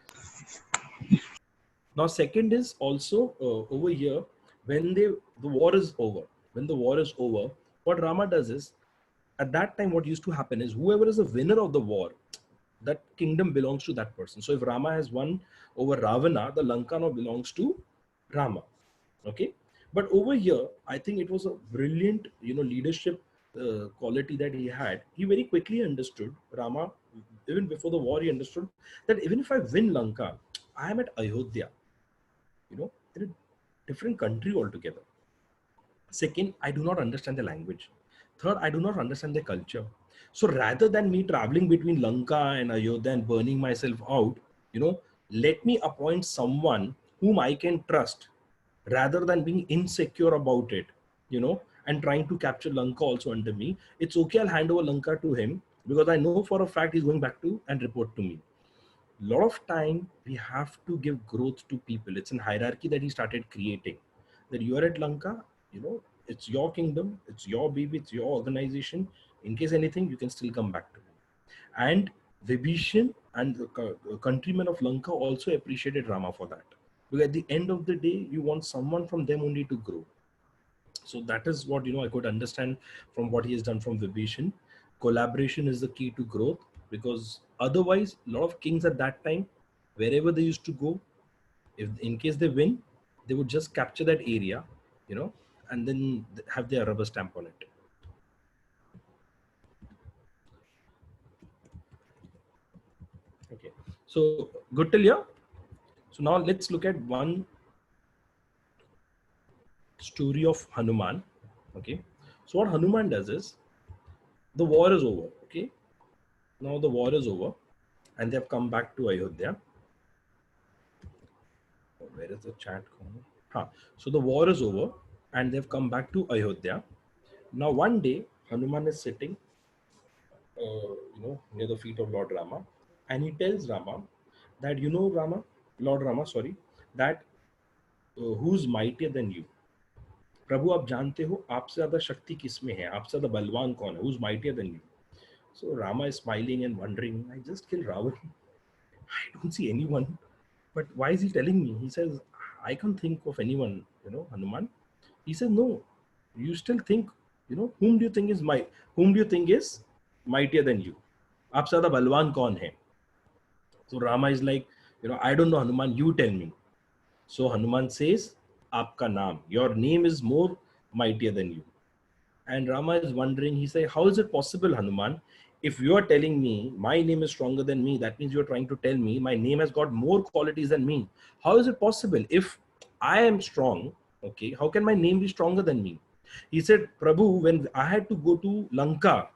Now, second is also over here, when the war is over, what Rama does is, at that time, what used to happen is whoever is the winner of the war, that kingdom belongs to that person. So if Rama has won over Ravana, the Lanka now belongs to Rama. Okay. But over here, I think it was a brilliant, leadership quality that he had. He very quickly understood, Rama, even before the war, he understood that even if I win Lanka, I am at Ayodhya, in a different country altogether. Second, I do not understand the language. Third, I do not understand the culture. So rather than me traveling between Lanka and Ayodhya and burning myself out, let me appoint someone whom I can trust rather than being insecure about it, and trying to capture Lanka also under me. It's okay, I'll hand over Lanka to him because I know for a fact he's going back to and report to me. Lot of time we have to give growth to people. It's an hierarchy that he started creating, that you are at Lanka, it's your kingdom, it's your baby, it's your organization. In case anything, you can still come back to me. And Vibhishan and the countrymen of Lanka also appreciated Rama for that, because at the end of the day, you want someone from them only to grow. So that is what I could understand from what he has done from Vibhishan. Collaboration is the key to growth, because otherwise a lot of kings at that time, wherever they used to go, if in case they win, they would just capture that area, and then have their rubber stamp on it. Okay. So good till here. So now let's look at one story of Hanuman. Okay. So what Hanuman does is, the war is over. Okay. Now the war is over and they have come back to Ayodhya. Where is the chat going? So the war is over and they've come back to Ayodhya. Now one day Hanuman is sitting, near the feet of Lord Rama, and he tells Rama that, Lord Rama, sorry, that who's mightier than you? प्रभु आप जानते हो आपसे ज्यादा शक्ति किसमें है, आपसे ज्यादा बलवान कौन है? Who's mightier than you? So Rama is smiling and wondering, I just killed Ravan. I don't see anyone. But why is he telling me? He says, I can't think of anyone, Hanuman. He says, no, you still think, whom do you think is mightier than you? Aapse zyada balwan kaun hai? So Rama is like, I don't know, Hanuman, you tell me. So Hanuman says, Aapka naam, your name is more mightier than you. And Rama is wondering, he said, how is it possible, Hanuman? If you are telling me my name is stronger than me, that means you are trying to tell me my name has got more qualities than me. How is it possible? If I am strong, okay, how can my name be stronger than me? He said, Prabhu, when I had to go to Lanka,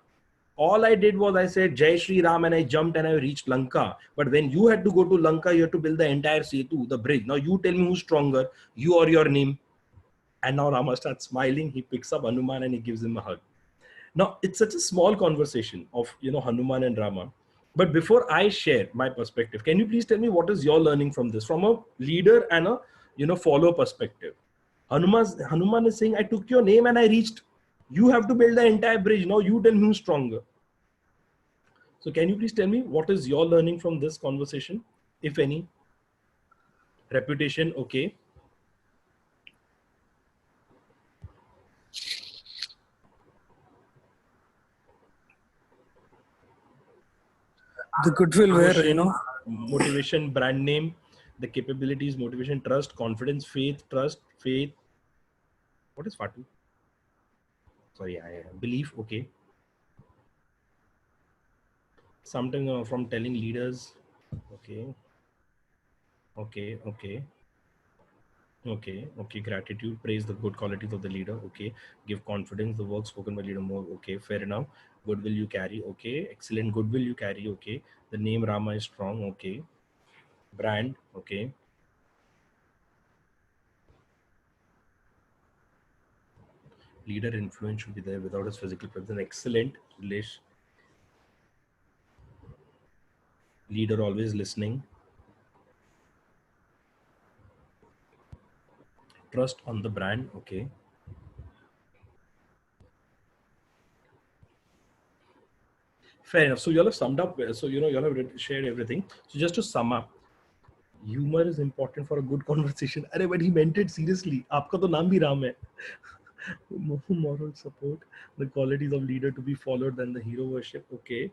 all I did was I said, Jai Shri Ram, and I jumped and I reached Lanka. But when you had to go to Lanka, you had to build the entire Setu, the bridge. Now you tell me who's stronger, you or your name. And now Rama starts smiling. He picks up Hanuman and he gives him a hug. Now it's such a small conversation of Hanuman and Rama. But before I share my perspective, can you please tell me what is your learning from this, from a leader and a follower perspective? Hanuman is saying, I took your name and I reached. You have to build the entire bridge. Now you tell me who's stronger. So can you please tell me what is your learning from this conversation, if any? Reputation, okay. The goodwill where, motivation, brand name, the capabilities, motivation, trust, confidence, faith, trust, faith. What is Fatu? Sorry, I belief. Okay. Something from telling leaders. Okay. Okay. Okay. Okay. Okay. Gratitude, praise the good qualities of the leader. Okay. Give confidence, the work spoken by leader more. Okay. Fair enough. Goodwill you carry. Okay. Excellent goodwill you carry. Okay. The name Rama is strong. Okay. Brand. Okay. Leader influence should be there without his physical presence. Excellent. Leader always listening. Trust on the brand. Okay. Fair enough. So you all have summed up. So you all have shared everything. So just to sum up, humor is important for a good conversation. Arey, but he meant it seriously. आपका तो नाम भी राम है. Moral support, the qualities of leader to be followed, than the hero worship. Okay.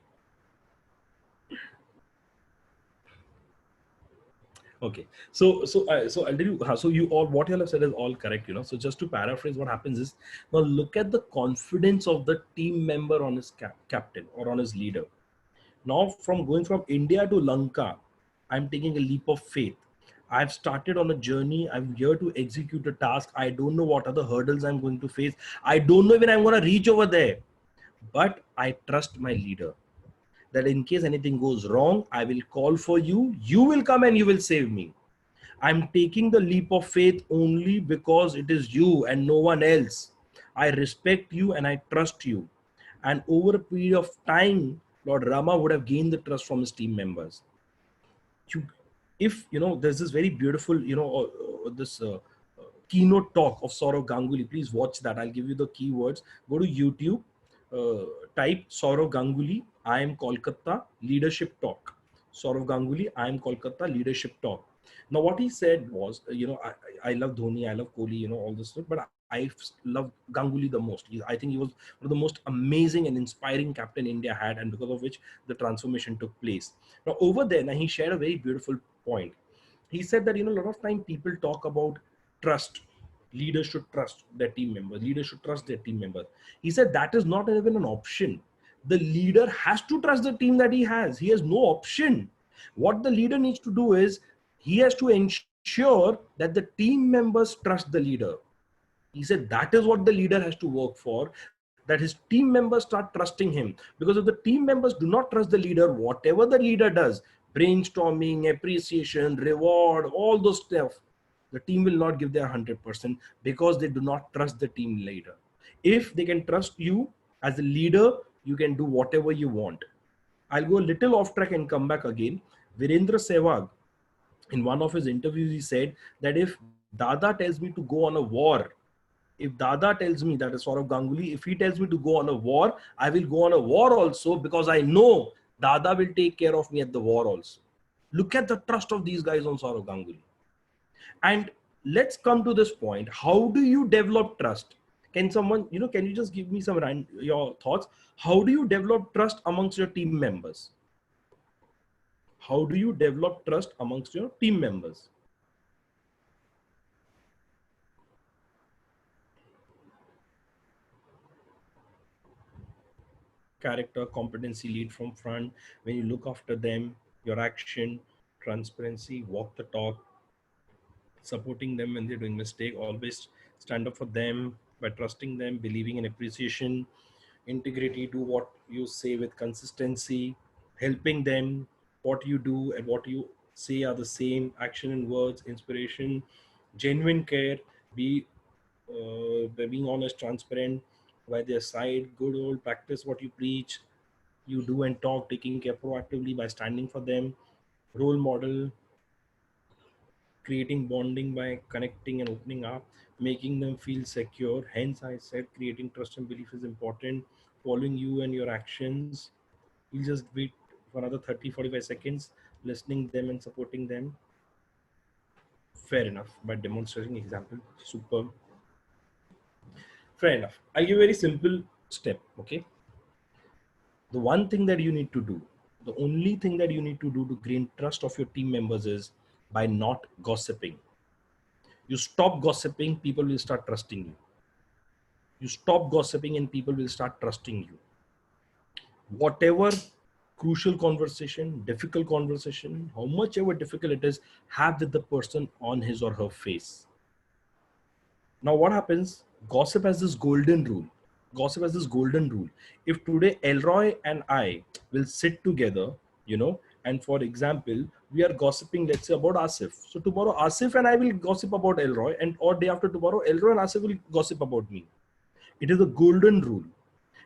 Okay. So I'll tell you. So you all, what you all have said is all correct. So just to paraphrase, what happens is, now look at the confidence of the team member on his captain or on his leader. Now, from going from India to Lanka, I'm taking a leap of faith. I've started on a journey. I'm here to execute a task. I don't know what are the hurdles I'm going to face. I don't know when I'm going to reach over there. But I trust my leader that in case anything goes wrong, I will call for you. You will come and you will save me. I'm taking the leap of faith only because it is you and no one else. I respect you and I trust you. And over a period of time, Lord Rama would have gained the trust from his team members. If there's this very beautiful, this keynote talk of Saurav Ganguly. Please watch that. I'll give you the keywords. Go to YouTube, type Saurav Ganguly, I am Kolkata leadership talk. Saurav Ganguly, I am Kolkata leadership talk. Now, what he said was, I love Dhoni, I love Kohli, all this stuff, but I love Ganguly the most. I think he was one of the most amazing and inspiring captain India had, and because of which the transformation took place. Now, over there, he shared a very beautiful point. He said that, a lot of time people talk about trust. Leaders should trust their team members. Leaders should trust their team members. He said that is not even an option. The leader has to trust the team that he has. He has no option. What the leader needs to do is he has to ensure that the team members trust the leader. He said that is what the leader has to work for, that his team members start trusting him. Because if the team members do not trust the leader, whatever the leader does, brainstorming, appreciation, reward, all those stuff, the team will not give their 100% because they do not trust the team leader. If they can trust you as a leader, you can do whatever you want. I'll go a little off track and come back again. Virendra Sehwag, in one of his interviews, he said that if Dada tells me to go on a war, if Dada tells me, that is Saurav Ganguly, if he tells me to go on a war, I will go on a war also because I know Dada will take care of me at the war also. Look at the trust of these guys on Saurav Ganguly. And let's come to this point. How do you develop trust? Can someone, can you just give me some your thoughts? How do you develop trust amongst your team members? How do you develop trust amongst your team members? Character, competency, lead from front. When you look after them, your action, transparency, walk the talk, supporting them when they're doing mistake, always stand up for them by trusting them, believing in appreciation, integrity, do what you say with consistency, helping them, what you do and what you say are the same, action and words, inspiration, genuine care, be by being honest, transparent, by their side, good old practice what you preach, you do and talk, taking care proactively by standing for them, role model, creating bonding by connecting and opening up, making them feel secure. Hence, I said creating trust and belief is important. Following you and your actions. You'll just wait for another 30-45 seconds, listening them and supporting them. Fair enough. By demonstrating example, superb. Fair enough. I'll give a very simple step. Okay. The one thing that you need to do, the only thing that you need to do to gain trust of your team members is by not gossiping. You stop gossiping, people will start trusting you. You stop gossiping and people will start trusting you. Whatever crucial conversation, difficult conversation, how much ever difficult it is, have with the person on his or her face. Now what happens? Gossip has this golden rule. Gossip has this golden rule. If today Elroy and I will sit together, and for example, we are gossiping, let's say about Asif. So tomorrow Asif and I will gossip about Elroy, and or day after tomorrow, Elroy and Asif will gossip about me. It is a golden rule.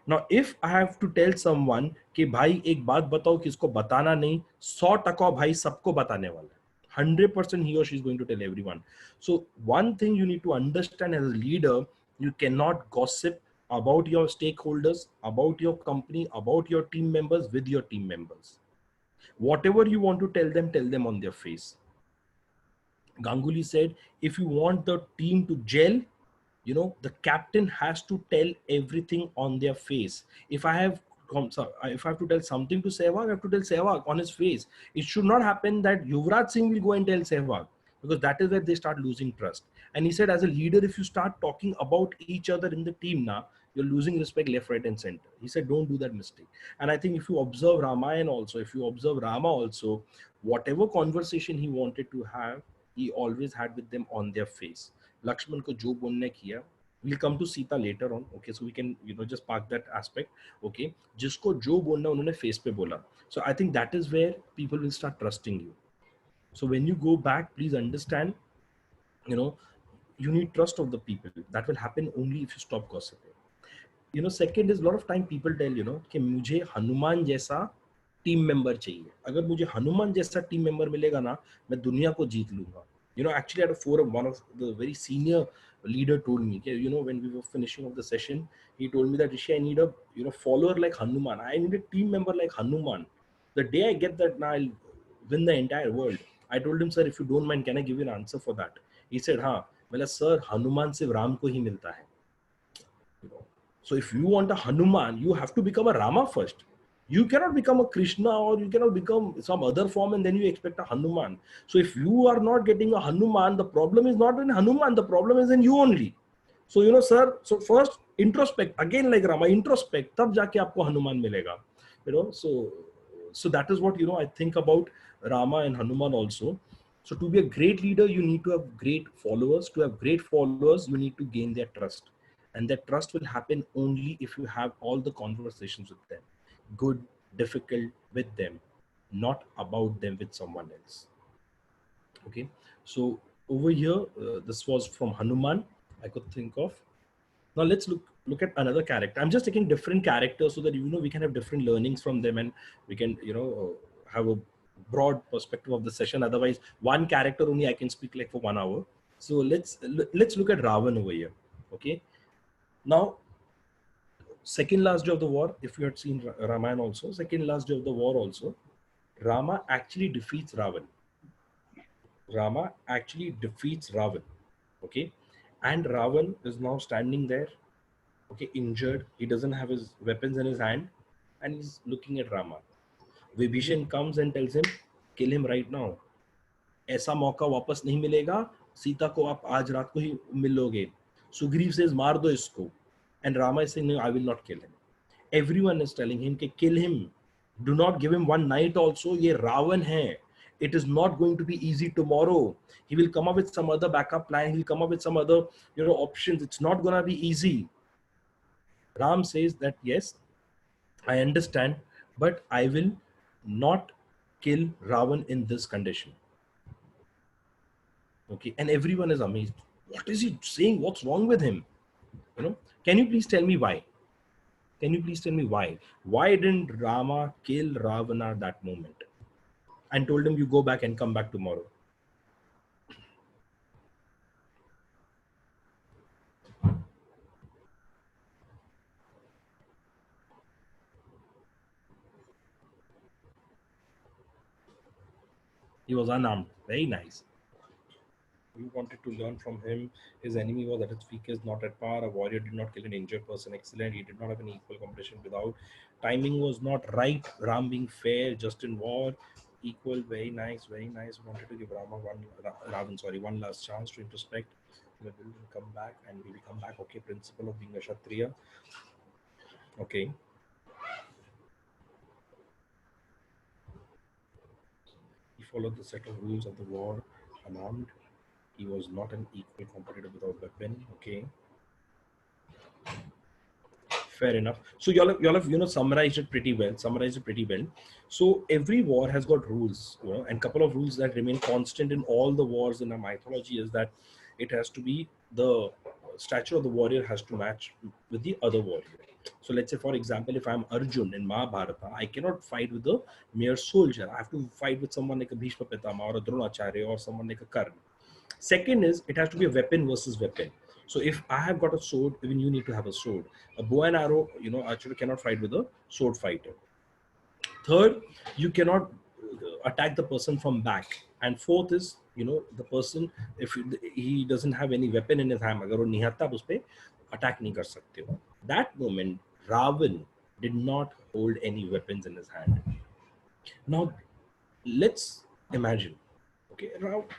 Now, if I have to tell someone कि भाई एक बात बताओ किसको बताना नहीं, 100% भाई सबको बताने वाला है. 100% he or she is going to tell everyone. So one thing you need to understand as a leader, you cannot gossip about your stakeholders, about your company, about your team members with your team members. Whatever you want to tell them on their face. Ganguly said, if you want the team to gel, the captain has to tell everything on their face. If I have to tell something to Sehwag, I have to tell Sehwag on his face. It should not happen that Yuvraj Singh will go and tell Sehwag, because that is where they start losing trust. And he said, as a leader, if you start talking about each other in the team now, you're losing respect left, right, and center. He said, don't do that mistake. And I think if you observe Ramayana also, if you observe Rama also, whatever conversation he wanted to have, he always had with them on their face. Lakshman ko jo bolne kiya, we'll come to Sita later on. Okay, so we can just park that aspect. Okay, jisko jo bolna unhone face pe bola. So I think that is where people will start trusting you. So when you go back, please understand, you need trust of the people. That will happen only if you stop gossiping. Second is, a lot of time people tell कि मुझे हनुमान जैसा team member चाहिए. अगर मुझे हनुमान जैसा team member मिलेगा ना, मैं दुनिया को जीत लूंगा. Actually at a forum, one of the very senior leader told me, when we were finishing of the session, he told me that, Rishi, I need a follower like Hanuman. I need a team member like Hanuman. The day I get that, now I'll win the entire world. I told him, sir, if you don't mind, can I give you an answer for that? He said, हाँ. मैंने, sir, Hanuman सिर्फ राम को ही मिलता है. So if you want a Hanuman, you have to become a Rama first. You cannot become a Krishna, or you cannot become some other form and then you expect a Hanuman. So if you are not getting a Hanuman, the problem is not in Hanuman, the problem is in you only. So, sir, so first introspect, again like Rama, introspect, tab jaake aapko Hanuman milega. So So that is what I think about Rama and Hanuman also. So to be a great leader, you need to have great followers. To have great followers, you need to gain their trust, and that trust will happen only if you have all the conversations with them, good, difficult, with them, not about them with someone else. Okay, so over here, this was from Hanuman. I could think of. Now let's look at another character. I'm just taking different characters so that we can have different learnings from them, and we can have a broad perspective of the session. Otherwise, one character only I can speak like for 1 hour. So let's look at Ravan over here. Okay. Now, second last day of the war. If you had seen Ramayana also, second last day of the war also, Rama actually defeats Ravan. Rama actually defeats Ravan. Okay, and Ravan is now standing there, okay, injured. He doesn't have his weapons in his hand, and he's looking at Rama. Vibhishan comes and tells him, kill him right now. ऐसा मौका वापस नहीं मिलेगा. सीता को आप आज रात को ही मिलोगे. Sugriv says, मार दो इसको. And Rama is saying, no, I will not kill him. Everyone is telling him, kill him. Do not give him one night also. ये Ravan है. It is not going to be easy tomorrow. He will come up with some other backup plan. He'll come up with some other, options. It's not going to be easy. Ram says that, yes, I understand, but I will not kill Ravan in this condition. Okay, and everyone is amazed. What is he saying? What's wrong with him? Can you please tell me why? Can you please tell me why? Why didn't Rama kill Ravana at that moment and told him, you go back and come back tomorrow? He was unarmed. Very nice. You wanted to learn from him. His enemy was at its weakest, not at par. A warrior did not kill an injured person. Excellent. He did not have an equal competition without. Timing was not right. Ram being fair, just in war. Equal. Very nice. Very nice. Wanted to give Rama one last chance to introspect. We will come back, and we will come back. Okay. Principle of being a Kshatriya. Okay. He followed the set of rules of the war, unarmed. He was not an equal competitor without weapon. Okay. Fair enough. So y'all have summarized it pretty well. So every war has got rules, and couple of rules that remain constant in all the wars in our mythology is that it has to be the stature of the warrior has to match with the other warrior. So let's say, for example, if I'm Arjun in Mahabharata, I cannot fight with a mere soldier. I have to fight with someone like a Bhishma Pitama or a Dronacharya or someone like a Karna. Second is, it has to be a weapon versus weapon. So if I have got a sword, even you need to have a sword. A bow and arrow, actually cannot fight with a sword fighter. Third, you cannot attack the person from back. And fourth is, the person, if he doesn't have any weapon in his hand, agar wo nihatta us pe attack nahi kar sakte ho. That moment, Ravan did not hold any weapons in his hand. Now, let's imagine. Okay,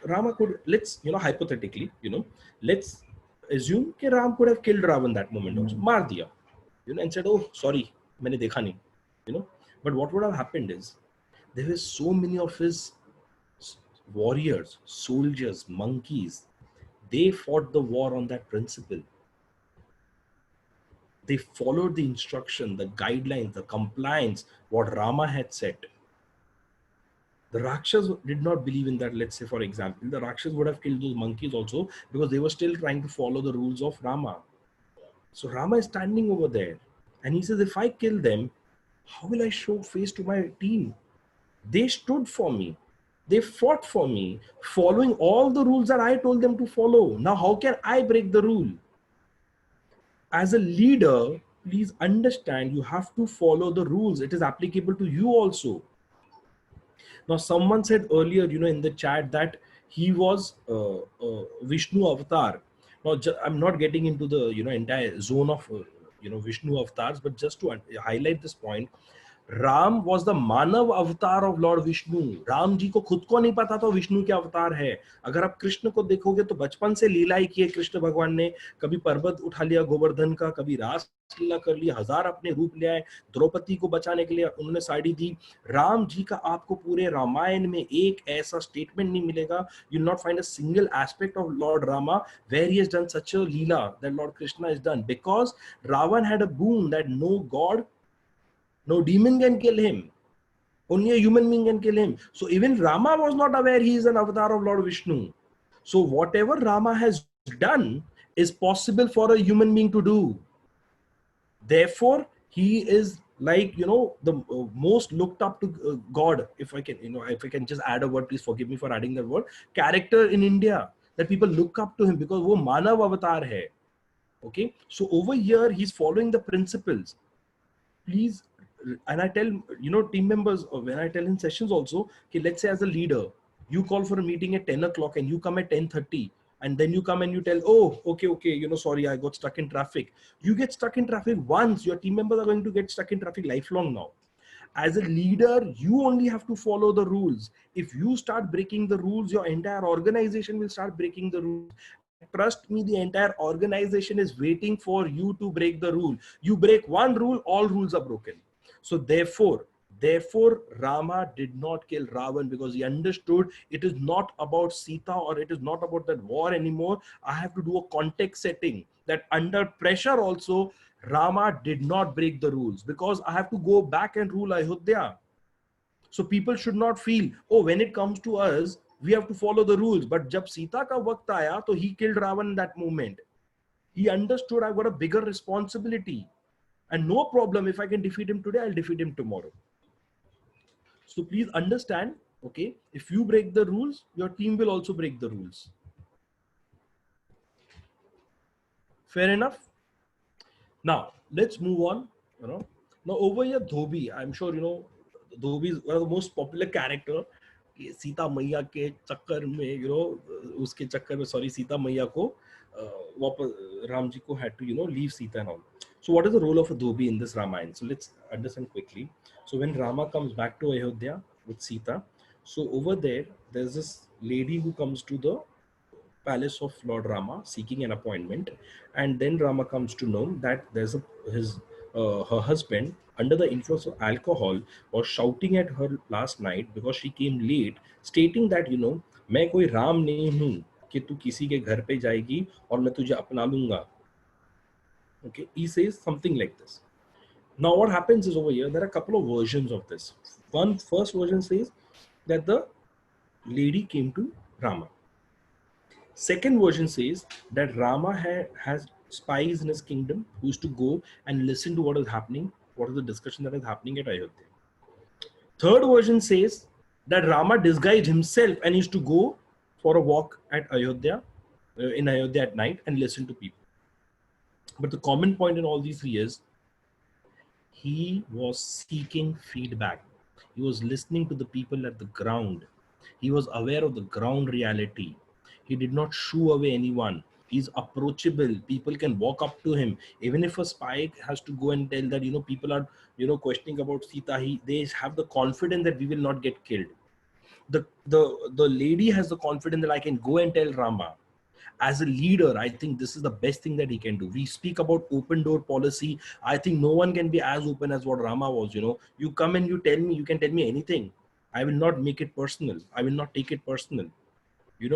Rama could, let's, hypothetically, let's assume that Ram could have killed Ravan that moment also, maar diya, and said, oh, sorry, maine dekha nahi, But what would have happened is, there were so many of his warriors, soldiers, monkeys, they fought the war on that principle. They followed the instruction, the guidelines, the compliance, what Rama had set. The Rakshas did not believe in that. Let's say, for example, the Rakshas would have killed those monkeys also because they were still trying to follow the rules of Rama. So Rama is standing over there and he says, if I kill them, how will I show face to my team? They stood for me. They fought for me, following all the rules that I told them to follow. Now, how can I break the rule? As a leader, please understand, you have to follow the rules. It is applicable to you also. Now, someone said earlier, in the chat that he was Vishnu avatar. Now, I'm not getting into the, entire zone of, Vishnu avatars, but just to highlight this point, Ram was the manav avatar of lord Vishnu. Ram ji को खुद को नहीं पता था विष्णु के अवतार है. अगर आप कृष्ण को देखोगे तो बचपन से लीला ही की है कृष्ण भगवान ने. कभी पर्वत उठा लिया गोवर्धन का, कभी रास लीला कर ली, हजार अपने रूप ले आए. द्रौपदी को बचाने के लिए उन्होंने साड़ी दी. राम जी का आपको पूरे रामायण में एक ऐसा स्टेटमेंट नहीं मिलेगा, you will not find a single aspect of Lord Rama where he has done such a leela that Lord Krishna has done. Because Ravana had a boon that no god, no demon can kill him. Only a human being can kill him. So even Rama was not aware he is an avatar of Lord Vishnu. So whatever Rama has done is possible for a human being to do. Therefore, he is like, the most looked up to God. If I can, if I can just add a word, please forgive me for adding that word. Character in India, that people look up to him because wo Manav avatar hai. Okay. So over here, he's following the principles. Please, and I tell team members, when I tell in sessions also, okay, let's say as a leader you call for a meeting at 10 o'clock and you come at 10:30, and then you come and you tell, oh, okay, sorry, I got stuck in traffic. You get stuck in traffic once, your team members are going to get stuck in traffic lifelong now. As a leader, you only have to follow the rules. If you start breaking the rules, your entire organization will start breaking the rules. And trust me, the entire organization is waiting for you to break the rule. You break one rule, all rules are broken. So therefore Rama did not kill Ravan because he understood it is not about Sita or it is not about that war anymore. I have to do a context setting that under pressure also Rama did not break the rules because I have to go back and rule Ayodhya. So people should not feel, oh, when it comes to us, we have to follow the rules. But jab Sita ka waqt aaya, to he killed Ravan in that moment. He understood I've got a bigger responsibility. And no problem, if I can defeat him today, I'll defeat him tomorrow. So please understand, okay, if you break the rules, your team will also break the rules. Fair enough? Now, let's move on. Now over here, Dhobi, I'm sure Dhobi is one of the most popular character. Sita मैया के चक्कर में उसके चक्कर में सीता मैया को वापस राम जी को had to leave Sita and all. So what is the role of a Dhobi in this Ramayana? So let's understand quickly. So when Rama comes back to Ayodhya with Sita, so over there's this lady who comes to the palace of Lord Rama seeking an appointment, and then Rama comes to know that there's her husband under the influence of alcohol was shouting at her last night because she came late, stating that मैं कोई राम नहीं हूँ कि तू किसी के घर पे जाएगी और मैं तुझे अपना लूंगा. Okay, he says something like this. Now what happens is over here there are a couple of versions of this. First version says that the lady came to Rama. Second version says that Rama has spies in his kingdom who used to go and listen to what is happening, what is the discussion that is happening at Ayodhya. Third version says that Rama disguised himself and used to go for a walk at Ayodhya, in Ayodhya at night and listen to people. But the common point in all these three is he was seeking feedback. He was listening to the people at the ground. He was aware of the ground reality. He did not shoo away anyone. He's approachable. People can walk up to him. Even if a spy has to go and tell that, people are, questioning about Sita, they have the confidence that we will not get killed. The lady has the confidence that I can go and tell Rama. As a leader, I think this is the best thing that he can do. We speak about open door policy. I think no one can be as open as what Rama was. You come and you can tell me anything. I will not make it personal. I will not take it personal.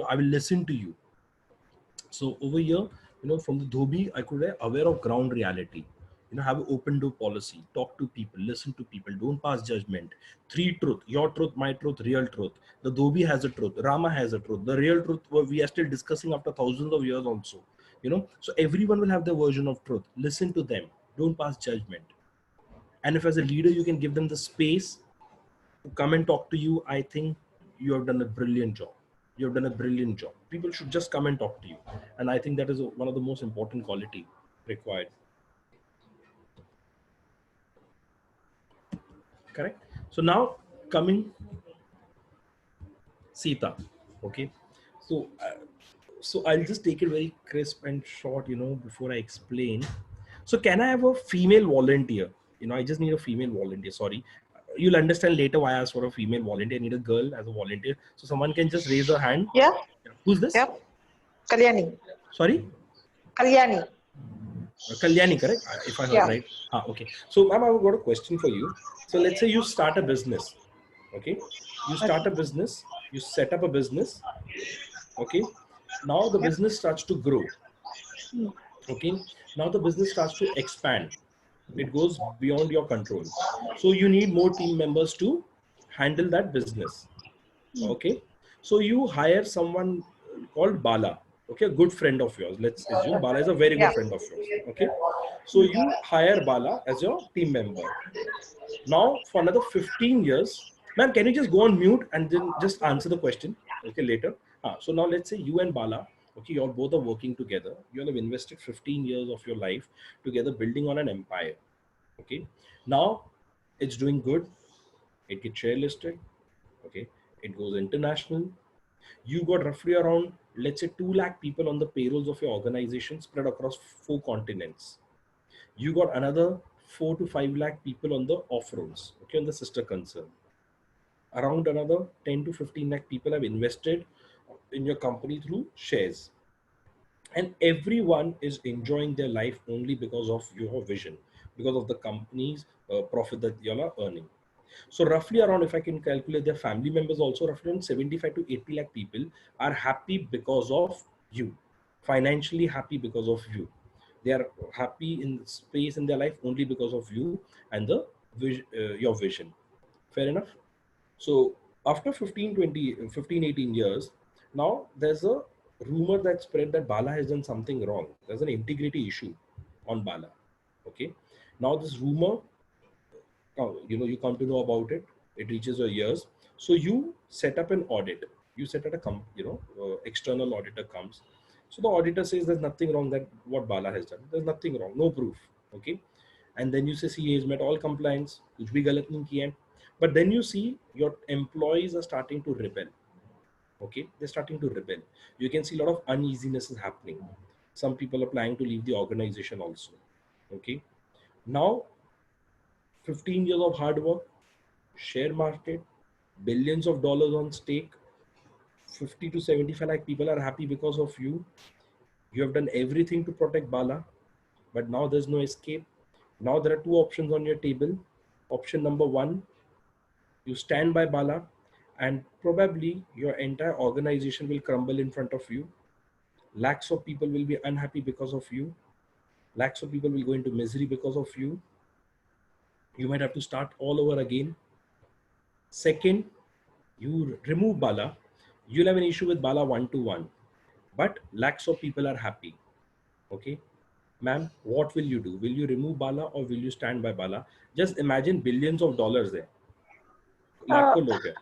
I will listen to you. So over here, from the Dhobi, I could be aware of ground reality. Have an open door policy. Talk to people, listen to people. Don't pass judgment. Three truth: your truth, my truth, real truth. The Dhobi has a truth. Rama has a truth. The real truth we are still discussing after thousands of years also. So everyone will have their version of truth. Listen to them. Don't pass judgment. And if as a leader you can give them the space to come and talk to you, I think you have done a brilliant job. You have done a brilliant job. People should just come and talk to you. And I think that is one of the most important quality required. Correct? So now coming Sita. Okay. So I'll just take it very crisp and short, before I explain. So can I have a female volunteer? I just need a female volunteer. Sorry. You'll understand later why I asked for a female volunteer. I need a girl as a volunteer. So someone can just raise a hand. Yeah, Who's this? yeah. Kalyani. Sorry? Kalyani. Kalyani, correct? If I heard Yeah. right. Okay. So, ma'am, I've got a question for you. So, let's say you start a business. Okay. You start a business. You set up a business. Okay. Now the business starts to grow. Okay. Now the business starts to expand. It goes beyond your control. So, you need more team members to handle that business. Okay. So, you hire someone called Bala. Okay. A good friend of yours. Let's assume Bala is a very good friend of yours. Okay. So you hire Bala as your team member. Now for another 15 years, ma'am, can you just go on mute and then just answer the question? Okay, later. So now let's say you and Bala, okay, you all both are working together. You all have invested 15 years of your life together building on an empire. Okay. Now it's doing good. It gets share listed. Okay. It goes international. You got roughly around, let's say 2 lakh people on the payrolls of your organization spread across 4 continents. You got another 4 to 5 lakh people on the off rolls, okay, on the sister concern. Around another 10 to 15 lakh people have invested in your company through shares. And everyone is enjoying their life only because of your vision, because of the company's profit that you all are earning. So roughly around, if I can calculate their family members also, roughly around 75 to 80 lakh people are happy because of you, financially happy because of you. They are happy in space in their life only because of you and the your vision. Fair enough. So after 15, 18 years, now there's a rumor that spread that Bala has done something wrong. There's an integrity issue on Bala. Okay. Now this rumor, you come to know about it. It reaches your ears. So you set up an audit. You set up external auditor comes. So the auditor says there's nothing wrong that what Bala has done. There's nothing wrong, no proof. Okay. And then you say, see, he has met all compliance. Kuch bhi galat nahi kiya hai. But then you see your employees are starting to rebel. Okay. They're starting to rebel. You can see a lot of uneasiness is happening. Some people are planning to leave the organization also. Okay. Now, 15 years of hard work, share market, billions of dollars on stake, 50 to 75 lakh people are happy because of you. You have done everything to protect Bala, but now there's no escape. Now there are 2 options on your table. Option number 1, you stand by Bala and probably your entire organization will crumble in front of you. Lakhs of people will be unhappy because of you. Lakhs of people will go into misery because of you. You might have to start all over again. Second, you remove Bala, you'll have an issue with Bala 1-to-1, but lakhs of people are happy. Okay, ma'am, what will you do? Will you remove Bala or will you stand by Bala? Just imagine billions of dollars there. Lakho log hai.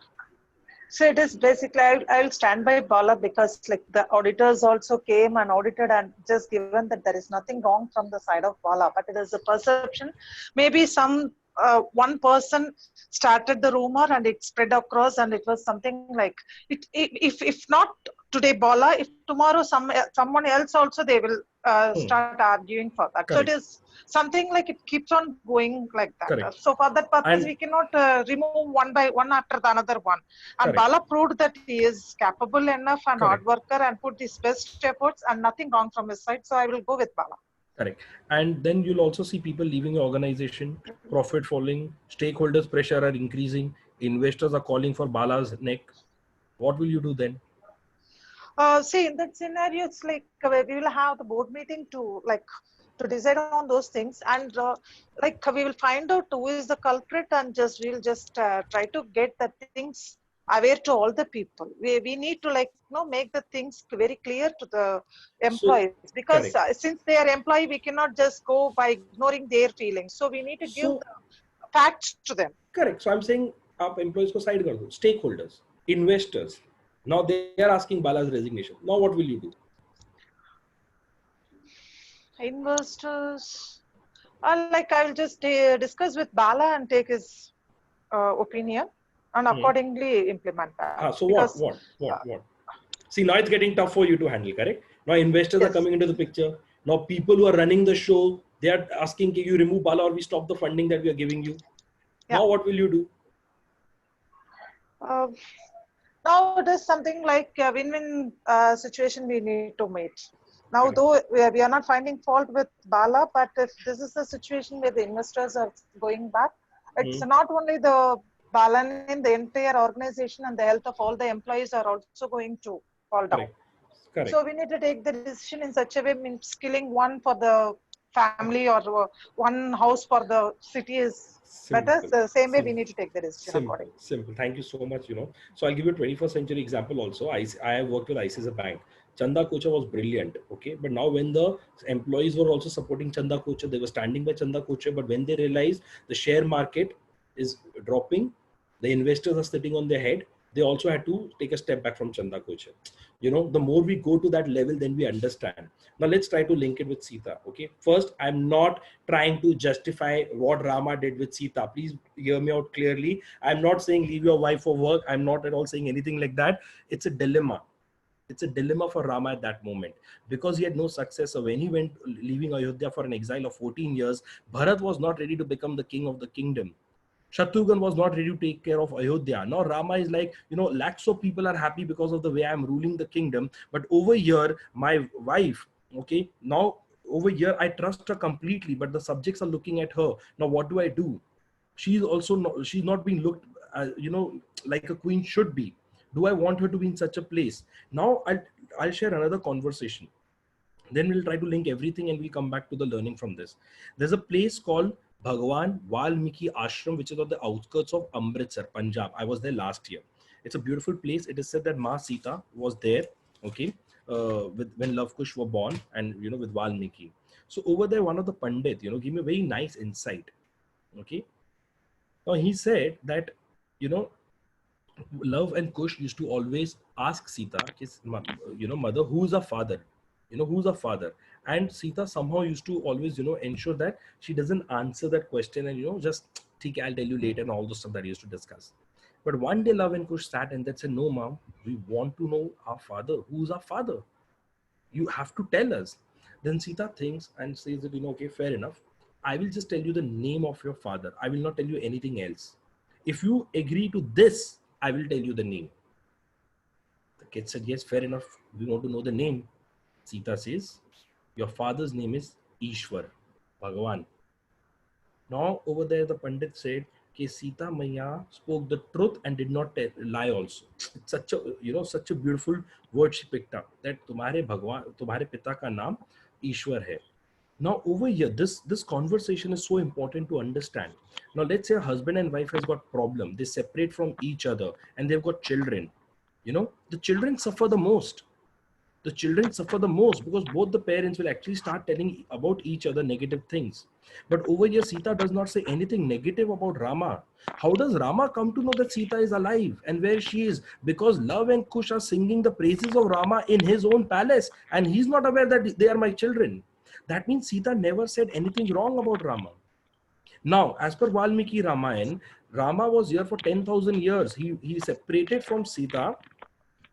So it is basically, I'll stand by Bala because like the auditors also came and audited and just given that there is nothing wrong from the side of Bala, but it is a perception. Maybe one person started the rumor and it spread across and it was something like, if not today Bala, if tomorrow someone else also, they will start arguing for that. Correct. So it is something like it keeps on going like that. Correct. So for that purpose, And we cannot remove one by one after the another one. And correct. Bala proved that he is capable enough and hard Correct. worker and put his best efforts and nothing wrong from his side. So I will go with Bala. Correct. And then you'll also see people leaving your organization, profit falling, stakeholders' pressure are increasing, investors are calling for Bala's neck. What will you do then? See, in that scenario, it's like we will have the board meeting to decide on those things, and we will find out who is the culprit, and we'll just try to get the things aware to all the people. We need to make the things very clear to the employees, because since they are employee, we cannot just go by ignoring their feelings. So we need to give the facts to them. Correct. So I'm saying, आप employees को side कर दो, stakeholders, investors. Now they are asking Bala's resignation. Now what will you do? Investors, I will just discuss with Bala and take his opinion and accordingly implement that. So what? See, now it's getting tough for you to handle, correct? Now investors are coming into the picture. Now people who are running the show, they are asking, can you remove Bala or we stop the funding that we are giving you? Yeah. Now what will you do? Uh, Now it is something like a win-win situation we need to meet. Now, Correct. though we are not finding fault with Bala, but if this is a situation where the investors are going back, it's Hmm. not only the Bala, the entire organization and the health of all the employees are also going to fall down. Correct. Correct. So we need to take the decision in such a way, means killing one for the family or one house for the city is better. Simple. So same way we Simple. need to take the decision Simple, accordingly. simple. Thank you so much. So I'll give you a 21st century example also. I have worked with ICICI Bank. Chanda Kocha was brilliant, okay? But now when the employees were also supporting Chanda Kocha, they were standing by Chanda Kocha, but when they realized the share market is dropping, the investors are sitting on their head, they also had to take a step back from Chanda Kocha. The more we go to that level, then we understand. Now let's try to link it with Sita, okay? First, I'm not trying to justify what Rama did with Sita. Please hear me out clearly. I'm not saying leave your wife for work. I'm not at all saying anything like that. It's a dilemma. It's a dilemma for Rama at that moment because he had no successor. When he went leaving Ayodhya for an exile of 14 years, Bharat was not ready to become the king of the kingdom. Shatrughan was not ready to take care of Ayodhya. Now Rama is like, lakhs of people are happy because of the way I'm ruling the kingdom. But over here, my wife, okay, now over here, I trust her completely, but the subjects are looking at her. Now, what do I do? She's also not, she's not being looked, like a queen should be. Do I want her to be in such a place? Now, I'll share another conversation. Then we'll try to link everything and we'll come back to the learning from this. There's a place called Bhagwan Valmiki Ashram, which is on the outskirts of Amritsar, Punjab. I was there last year. It's a beautiful place. It is said that Ma Sita was there, okay, with when Love Kush were born, and with Valmiki. So over there, one of the Pandit, gave me a very nice insight. Okay. Now he said that, you know, Love and Kush used to always ask Sita, mother, who's a father? Who's a father? And Sita somehow used to always, ensure that she doesn't answer that question and, just, "Okay, I'll tell you later," and all the stuff that he used to discuss. But one day Love and Kush sat and they said, "No, mom, we want to know our father. Who's our father? You have to tell us." Then Sita thinks and says that, okay, fair enough. I will just tell you the name of your father. I will not tell you anything else. If you agree to this, I will tell you the name. The kid said, yes, fair enough. We want to know the name. Sita says, your father's name is Ishwar, Bhagavan. Now over there, the Pandit said, "Ki Sita Maya spoke the truth and did not lie also." It's such a beautiful word she picked up, that तुम्हारे भगवान, तुम्हारे पिता का नाम ईश्वर है. Now over here, this conversation is so important to understand. Now let's say a husband and wife has got problem. They separate from each other and they've got children. The children suffer the most. The children suffer the most because both the parents will actually start telling about each other negative things. But over here, Sita does not say anything negative about Rama. How does Rama come to know that Sita is alive and where she is? Because Love and Kush are singing the praises of Rama in his own palace, and he's not aware that they are my children. That means Sita never said anything wrong about Rama. Now, as per Valmiki Ramayana, Rama was here for 10,000 years. He separated from Sita.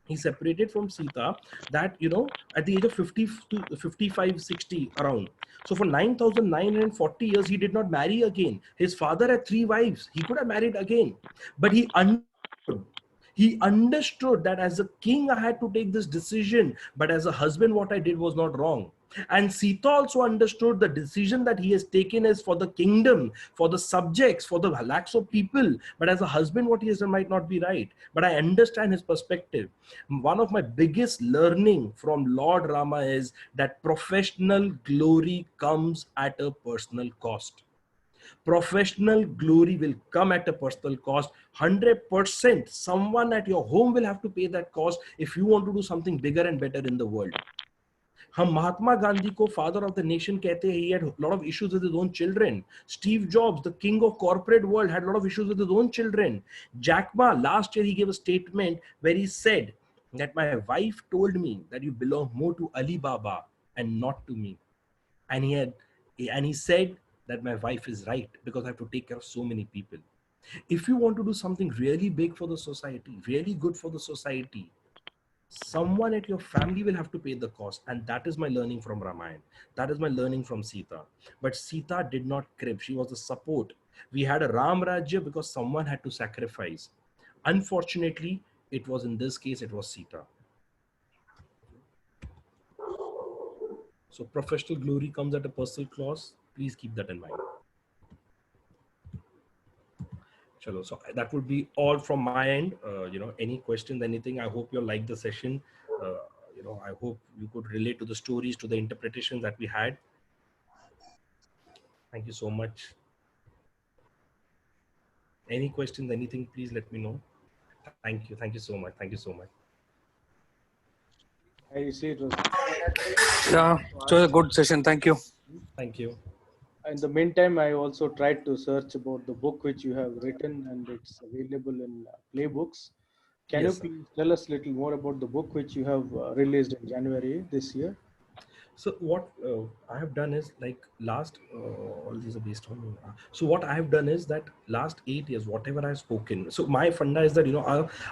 He separated from Sita that, at the age of 50 to 55, 60 around. So for 9,940 years, he did not marry again. His father had 3 wives. He could have married again. But he understood. He understood that as a king, I had to take this decision. But as a husband, what I did was not wrong. And Sita also understood the decision that he has taken is for the kingdom, for the subjects, for the lakhs of people. But as a husband, what he has done might not be right. But I understand his perspective. One of my biggest learning from Lord Rama is that professional glory comes at a personal cost. Professional glory will come at a personal cost. 100% someone at your home will have to pay that cost if you want to do something bigger and better in the world. हम महात्मा गांधी को father of the nation कहते हैं. He had a lot of issues with his own children. Steve Jobs, the king of corporate world, had a lot of issues with his own children. Jack Ma, last year he gave a statement where he said that my wife told me that you belong more to Alibaba and not to me. And he said that my wife is right because I have to take care of so many people. If you want to do something really big for the society, really good for the society, someone at your family will have to pay the cost. And that is my learning from Ramayana. That is my learning from Sita. But Sita did not crib. She was a support. We had a Ram Rajya because someone had to sacrifice. Unfortunately, it was in this case, it was Sita. So professional glory comes at a personal cost. Please keep that in mind. Chalo, so that would be all from my end. Any questions, anything? I hope you like the session. I hope you could relate to the stories, to the interpretations that we had. Thank you so much. Any questions, anything, please let me know. Thank you. Thank you so much. Thank you so much. I see it was. Yeah, it was a good session. Thank you. Thank you. In the meantime, I also tried to search about the book which you have written, and it's available in playbooks. Can Yes, you sir. please tell us a little more about the book which you have released in January this year? So what I have done is like last, all these are based on, so what I have done is that last 8 years, whatever I've spoken, so my funda is that,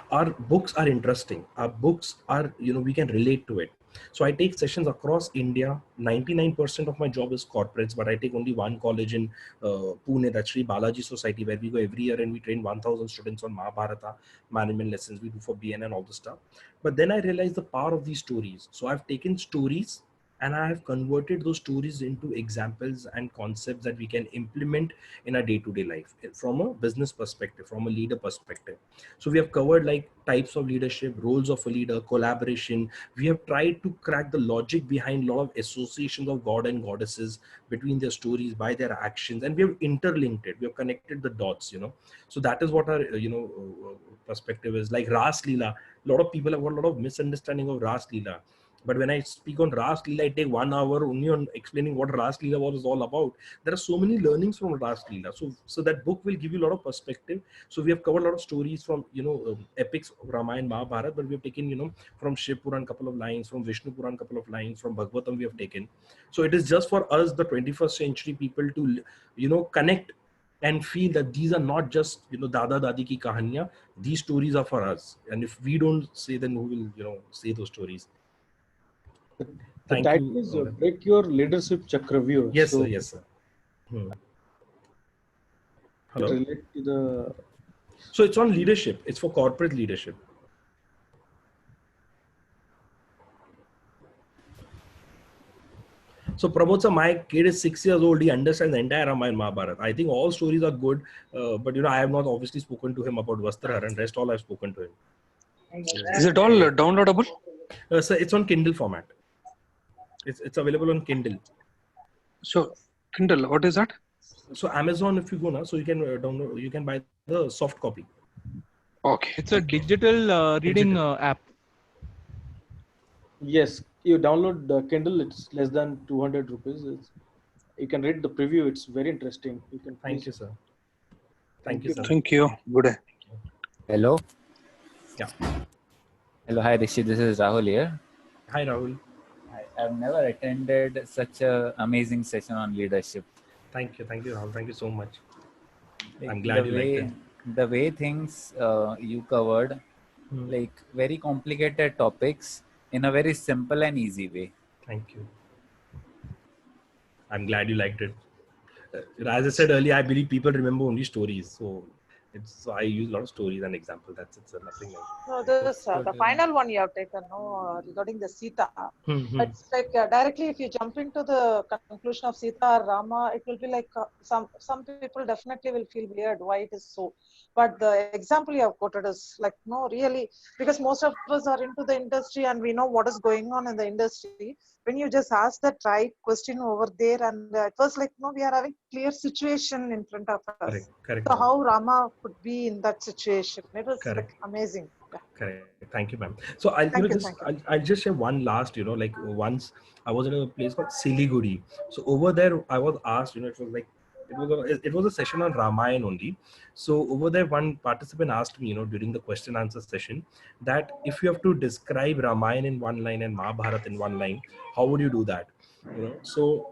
our books are interesting. Our books are, we can relate to it. So I take sessions across India. 99% of my job is corporates, but I take only one college in Pune, that's Sri Balaji Society, where we go every year and we train 1000 students on Mahabharata management lessons. We do for BN and all the stuff. But then I realized the power of these stories. So I've taken stories and I have converted those stories into examples and concepts that we can implement in our day-to-day life from a business perspective, from a leader perspective. So we have covered like types of leadership, roles of a leader, collaboration. We have tried to crack the logic behind a lot of associations of god and goddesses between their stories by their actions, and we have interlinked it. We have connected the dots. So that is what our perspective is. Like Ras Leela, a lot of people have got a lot of misunderstanding of Ras Leela. But when I speak on Ras Leela, I take 1 hour only on explaining what Ras Leela was all about. There are so many learnings from Ras Leela. So that book will give you a lot of perspective. So we have covered a lot of stories from, epics of Ramayana, Mahabharata, but we have taken, from Shiv Puran, couple of lines, from Vishnu Puran, couple of lines, from Bhagavatam we have taken. So it is just for us, the 21st century people to, connect and feel that these are not just, Dada Dadi ki kahaniya. These stories are for us. And if we don't say, then who will, say those stories? The Thank title is you. Break Your Leadership Chakravyu. Yes, So sir. Yes, sir. it Hello. relate to the. So it's on leadership. It's for corporate leadership. So Pramod sir, my kid is 6 years old. He understands the entire Ramayana Mahabharata. I think all stories are good, but I have not obviously spoken to him about Vastrahar, and rest all I've spoken to him. Is it all downloadable? Sir, it's on Kindle format. It's available on Kindle. So, Kindle, what is that? So Amazon, if you go now, so you can download. You can buy the soft copy. Okay. It's a digital reading app. Yes, you download the Kindle. It's less than 200 rupees. You can read the preview. It's very interesting. You can. Thank Please. you, sir. Thank you, sir. Thank you. Good day. Hello. Yeah. Hello. Hi, Rishi. This is Rahul here. Hi, Rahul. I've never attended such an amazing session on leadership. Thank you, Rahul. Thank you so much. Like, I'm glad you liked it. The way things you covered, like very complicated topics in a very simple and easy way. Thank you. I'm glad you liked it. As I said earlier, I believe people remember only stories. So I use a lot of stories and examples. That's it. Nothing like. No, this the final one you have taken, no, regarding the Sita. It's like directly if you jump into the conclusion of Sita or Rama, it will be like some people definitely will feel weird why it is so. But the example you have quoted is like, no, really, because most of us are into the industry and we know what is going on in the industry. When you just ask that right question over there, and it was like, no, we are having clear situation in front of us. Correct. So how Rama could be in that situation? It was like amazing. Yeah. Correct. Thank you, ma'am. So I'll just share one last, like once I was in a place called Siliguri. So over there I was asked, it was a session on Ramayana only. So over there, one participant asked me, during the question answer session, that if you have to describe Ramayana in one line and Mahabharata in one line, how would you do that? So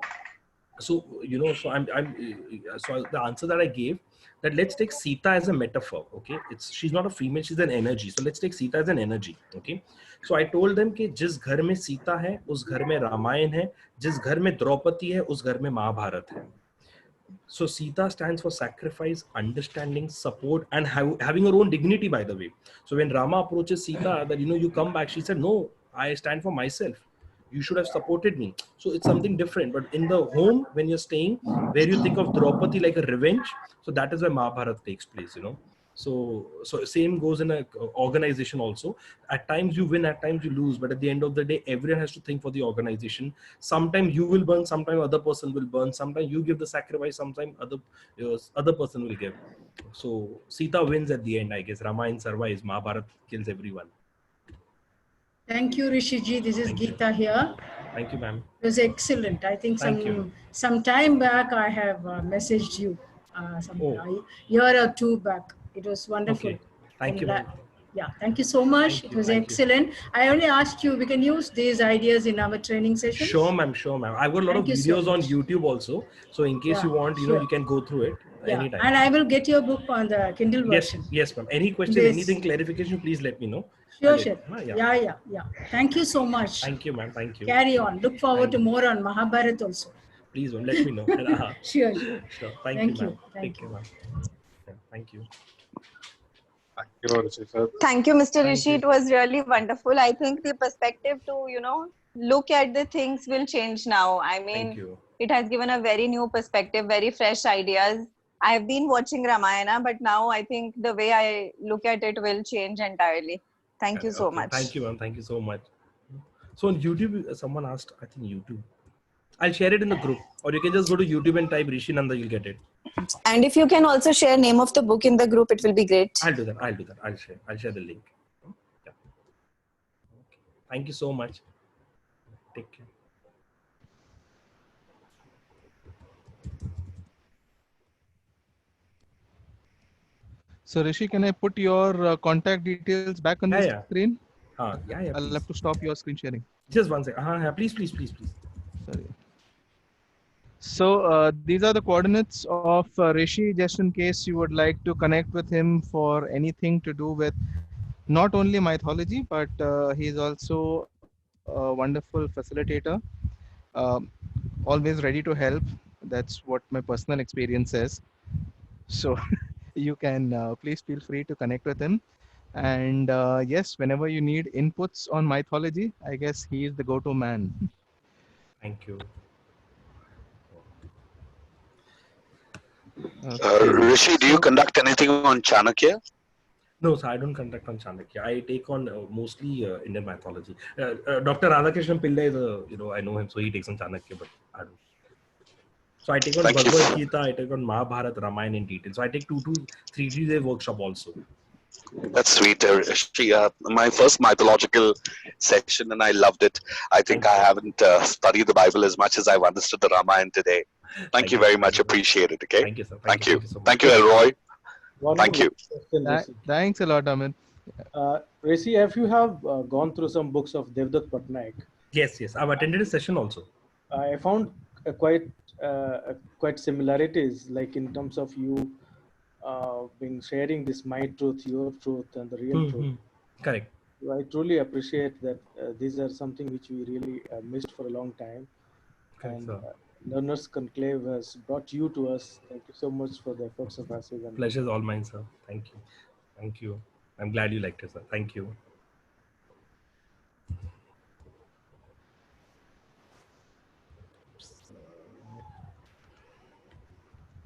So so the answer that I gave, that let's take Sita as a metaphor. Okay, she's not a female, she's an energy. So let's take Sita as an energy. Okay, so I told them कि जिस घर में सीता है उस घर में रामायण है, जिस घर में द्रौपदी है उस घर में महाभारत है. So Sita stands for sacrifice, understanding, support, and having her own dignity, by the way. So when Rama approaches Sita, that you come back, she said, no, I stand for myself. You should have supported me. So it's something different. But in the home, when you're staying, where you think of Draupadi like a revenge, so that is where Mahabharata takes place, So same goes in a organization also. At times you win, at times you lose, but at the end of the day, everyone has to think for the organization. Sometimes you will burn, sometimes other person will burn, sometimes you give the sacrifice, sometimes other person will give. So Sita wins at the end, I guess. Ramayana survives, Mahabharata kills everyone. Thank you, Rishi ji. This is Thank you. Geeta here. Thank you, ma'am. It was excellent. I think Thank you. some time back I have messaged you, a year or two back. It was wonderful. Okay. Thank you, ma'am. Yeah, thank you so much. It was excellent. I only asked you, we can use these ideas in our training sessions. Sure, ma'am. Sure, ma'am. I've got a lot of videos on YouTube also. So in case you want, you can go through it anytime. And I will get your book on the Kindle version. Yes, ma'am. Any question, anything, clarification, please let me know. Sure. Yeah. Thank you so much. Thank you, ma'am. Thank you. Carry on. Look forward to more on Mahabharata also. Please let me know. Sure. Thank you, ma'am. Thank you, ma'am. Thank you. Thank you, Mr. Rishi. It was really wonderful. I think the perspective to, look at the things will change now. I mean, it has given a very new perspective, very fresh ideas. I have been watching Ramayana, but now I think the way I look at it will change entirely. Thank you so much. Thank you, ma'am. Thank you so much. So on YouTube, someone asked, I think YouTube. I'll share it in the group, or you can just go to YouTube and type Rishi Nanda, you'll get it. And if you can also share name of the book in the group, it will be great. I'll do that. I'll share the link. Yeah. Okay. Thank you so much. Take care. So Rishi, can I put your contact details back on the screen? Yeah. I'll have to stop your screen sharing. Just one second. Please. Sorry. So these are the coordinates of Rishi, just in case you would like to connect with him for anything to do with not only mythology, but he is also a wonderful facilitator, always ready to help. That's what my personal experience says. So you can please feel free to connect with him. And yes, whenever you need inputs on mythology, I guess he is the go-to man. Thank you. Rishi, do you conduct anything on Chanakya? No, sir, I don't conduct on Chanakya. I take on mostly Indian mythology. Dr. Radhakrishnan Pillai is, I know him, so he takes on Chanakya, but I don't. So I take on Bhagavad Gita, I take on Mahabharata, Ramayana in detail. So I take 2 to 3 day workshop also. That's sweet. Rishi, my first mythological section, and I loved it. I think I haven't studied the Bible as much as I've understood the Ramayana today. Thank you very much. Appreciate it. Okay. Thank you, sir. Thank you. Thank you, Elroy. Thank you. Thanks a lot, Amit. Rishi, if you have gone through some books of Devdutt Patnaik. Yes. I've attended a session also. I found quite similarities, like in terms of you being sharing this my truth, your truth, and the real truth. Correct. I truly appreciate that these are something which we really missed for a long time. Correct, and Learners Conclave has brought you to us. Thank you so much for the efforts of Asif. Pleasure is all mine, sir. Thank you. I'm glad you liked it, sir. Thank you.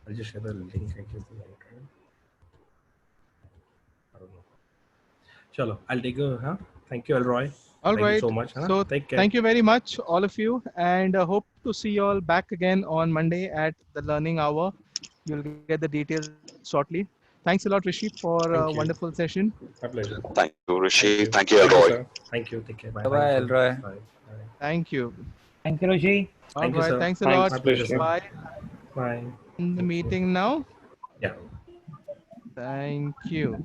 I'll just share the link. I guess. I don't know. Chalo, I'll take a. Thank you, Elroy. All right. Thank you so much. So take care. Thank you very much, all of you, and hope to see you all back again on Monday at the Learning Hour. You'll get the details shortly. Thanks a lot, Rishi, for a wonderful session. My pleasure. Thank you, Rishi. Thank you, Elroy. Thank you. Take care. Bye, Elroy. Bye. Thank you. Thank you, Rishi. All right. Thanks a lot. My pleasure, sir. Bye. Bye. In the meeting now. Yeah. Thank you.